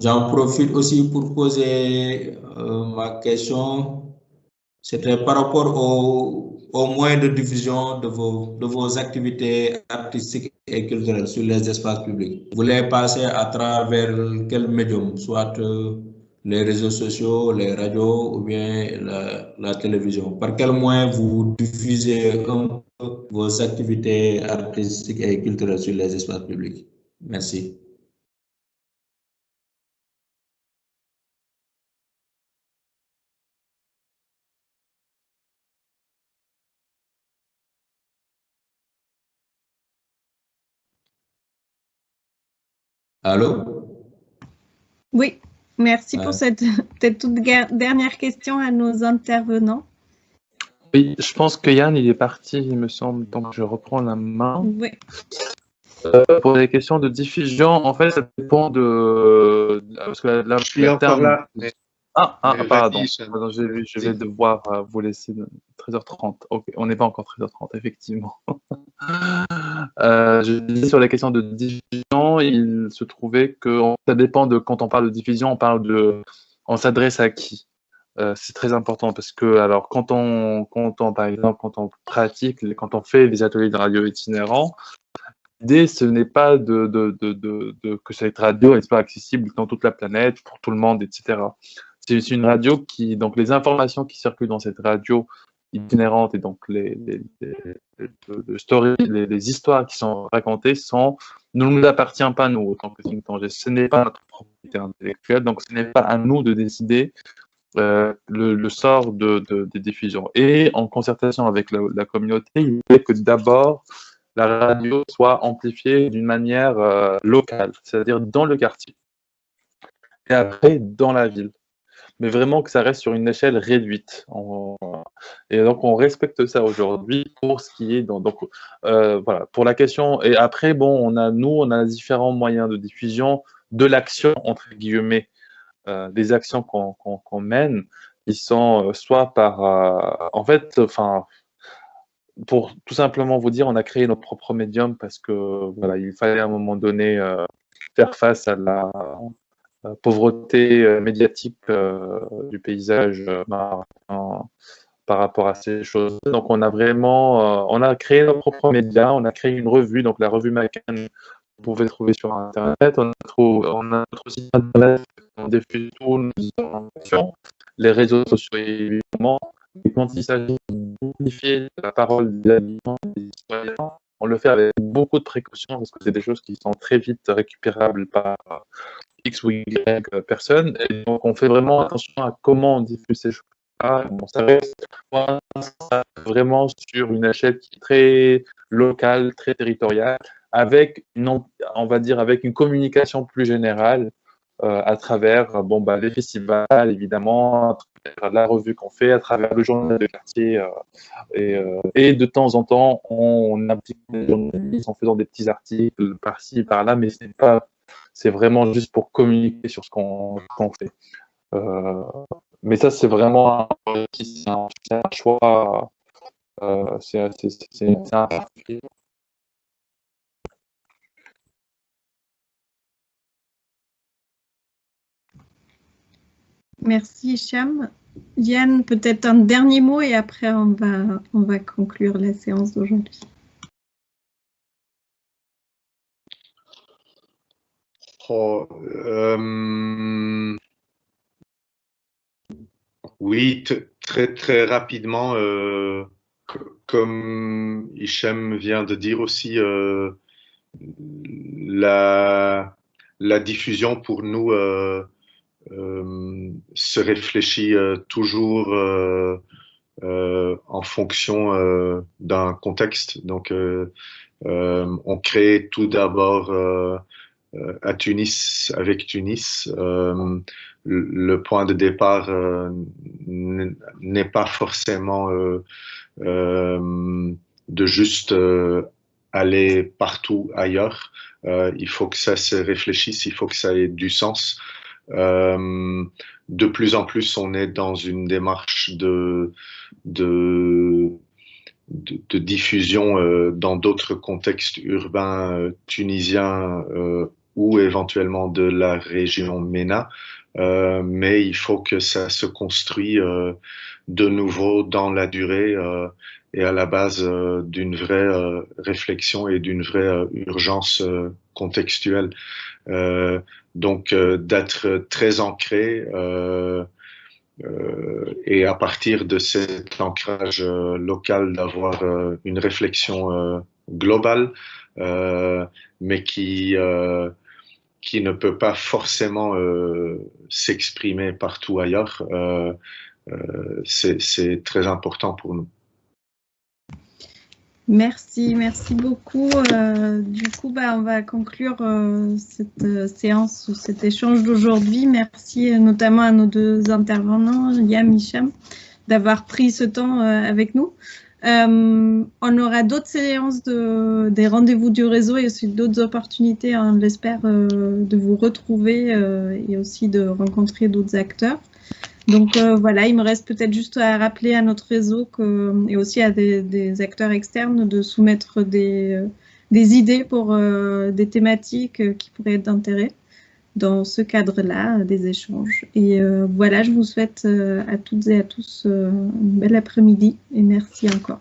J'en profite aussi pour poser ma question. C'était par rapport aux moyens de diffusion de vos activités artistiques et culturelles sur les espaces publics. Vous les passez à travers quel médium, soit les réseaux sociaux, les radios ou bien la télévision? Par quel moyen vous diffusez vos activités artistiques et culturelles sur les espaces publics? Merci. Allô? Oui, merci pour cette toute dernière question à nos intervenants. Oui, je pense que Yann, il est parti, il me semble, donc je reprends la main. Oui. Pour les questions de diffusion, en fait, ça dépend de... Parce que Je suis encore là. Pardon. vas-y, Pardon, je vais devoir vous laisser 13h30. Ok, on n'est pas encore 13h30, effectivement. Je disais sur la question de diffusion, il se trouvait que ça dépend de quand on parle de diffusion, on parle de, on s'adresse à qui. C'est très important parce que alors quand on par exemple quand on pratique, quand on fait des ateliers de radio itinérants, l'idée ce n'est pas que cette radio soit accessible dans toute la planète pour tout le monde, etc. C'est une radio qui, donc les informations qui circulent dans cette radio itinérante et donc les stories, les histoires qui sont racontées ne nous appartiennent pas nous autant que think tank. Ce n'est pas notre propriété intellectuelle, donc ce n'est pas à nous de décider le sort des diffusions. Et en concertation avec la communauté, il faut que d'abord la radio soit amplifiée d'une manière locale, c'est-à-dire dans le quartier, et après dans la ville. Mais vraiment que ça reste sur une échelle réduite. Et donc, on respecte ça aujourd'hui pour ce qui est voilà, pour la question. Et après, bon, on a différents moyens de diffusion de l'action, entre guillemets, des actions qu'on mène, qui sont soit par... en fait, pour tout simplement vous dire, on a créé notre propre médium parce que, voilà, il fallait à un moment donné faire face à la pauvreté médiatique du paysage marocain par rapport à ces choses. Donc, on a vraiment, on a créé nos propres médias, on a créé une revue, donc la revue Macan, vous pouvez trouver sur Internet. On a notre site Internet, on diffuse toutes nos informations, les réseaux sociaux évidemment. Et quand il s'agit d'unifier la parole des habitants et des citoyens, on le fait avec beaucoup de précautions parce que c'est des choses qui sont très vite récupérables par X ou Y personnes. Et donc, on fait vraiment attention à comment on diffuse ces choses-là. Bon, ça reste vraiment sur une échelle qui est très locale, très territoriale, avec on va dire, avec une communication plus générale à travers les festivals, évidemment, à travers la revue qu'on fait, à travers le journal de quartier. Et de temps en temps, on implique les journalistes en faisant des petits articles par-ci, par-là, mais c'est vraiment juste pour communiquer sur ce qu'on fait. Mais ça, c'est vraiment un choix. C'est un particulier. Merci, Hicham. Yann, peut-être un dernier mot et après on va conclure la séance d'aujourd'hui. Oui, très très rapidement, comme Hicham vient de dire aussi, la diffusion pour nous se réfléchit toujours en fonction d'un contexte. Donc, on crée tout d'abord à Tunis, avec Tunis. Le point de départ n'est pas forcément de juste aller partout ailleurs. Il faut que ça se réfléchisse, il faut que ça ait du sens. De plus en plus, on est dans une démarche de diffusion dans d'autres contextes urbains tunisiens ou éventuellement de la région MENA, mais il faut que ça se construise de nouveau dans la durée et à la base d'une vraie réflexion et d'une vraie urgence contextuelle. Donc d'être très ancré et à partir de cet ancrage local d'avoir une réflexion globale, mais qui ne peut pas forcément s'exprimer partout ailleurs. C'est très important pour nous. Merci beaucoup. Du coup, on va conclure cette séance, cet échange d'aujourd'hui. Merci notamment à nos deux intervenants, Yann, Hicham, d'avoir pris ce temps avec nous. On aura d'autres séances des rendez-vous du réseau et aussi d'autres opportunités, on l'espère, de vous retrouver et aussi de rencontrer d'autres acteurs. Donc voilà, il me reste peut-être juste à rappeler à notre réseau et aussi à des acteurs externes de soumettre des idées pour des thématiques qui pourraient être d'intérêt dans ce cadre-là, des échanges. Et voilà, je vous souhaite à toutes et à tous un bel après-midi et merci encore.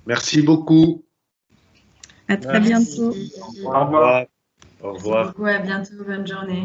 Merci beaucoup. À très bientôt. Au revoir. Au revoir. Merci beaucoup, à bientôt, bonne journée.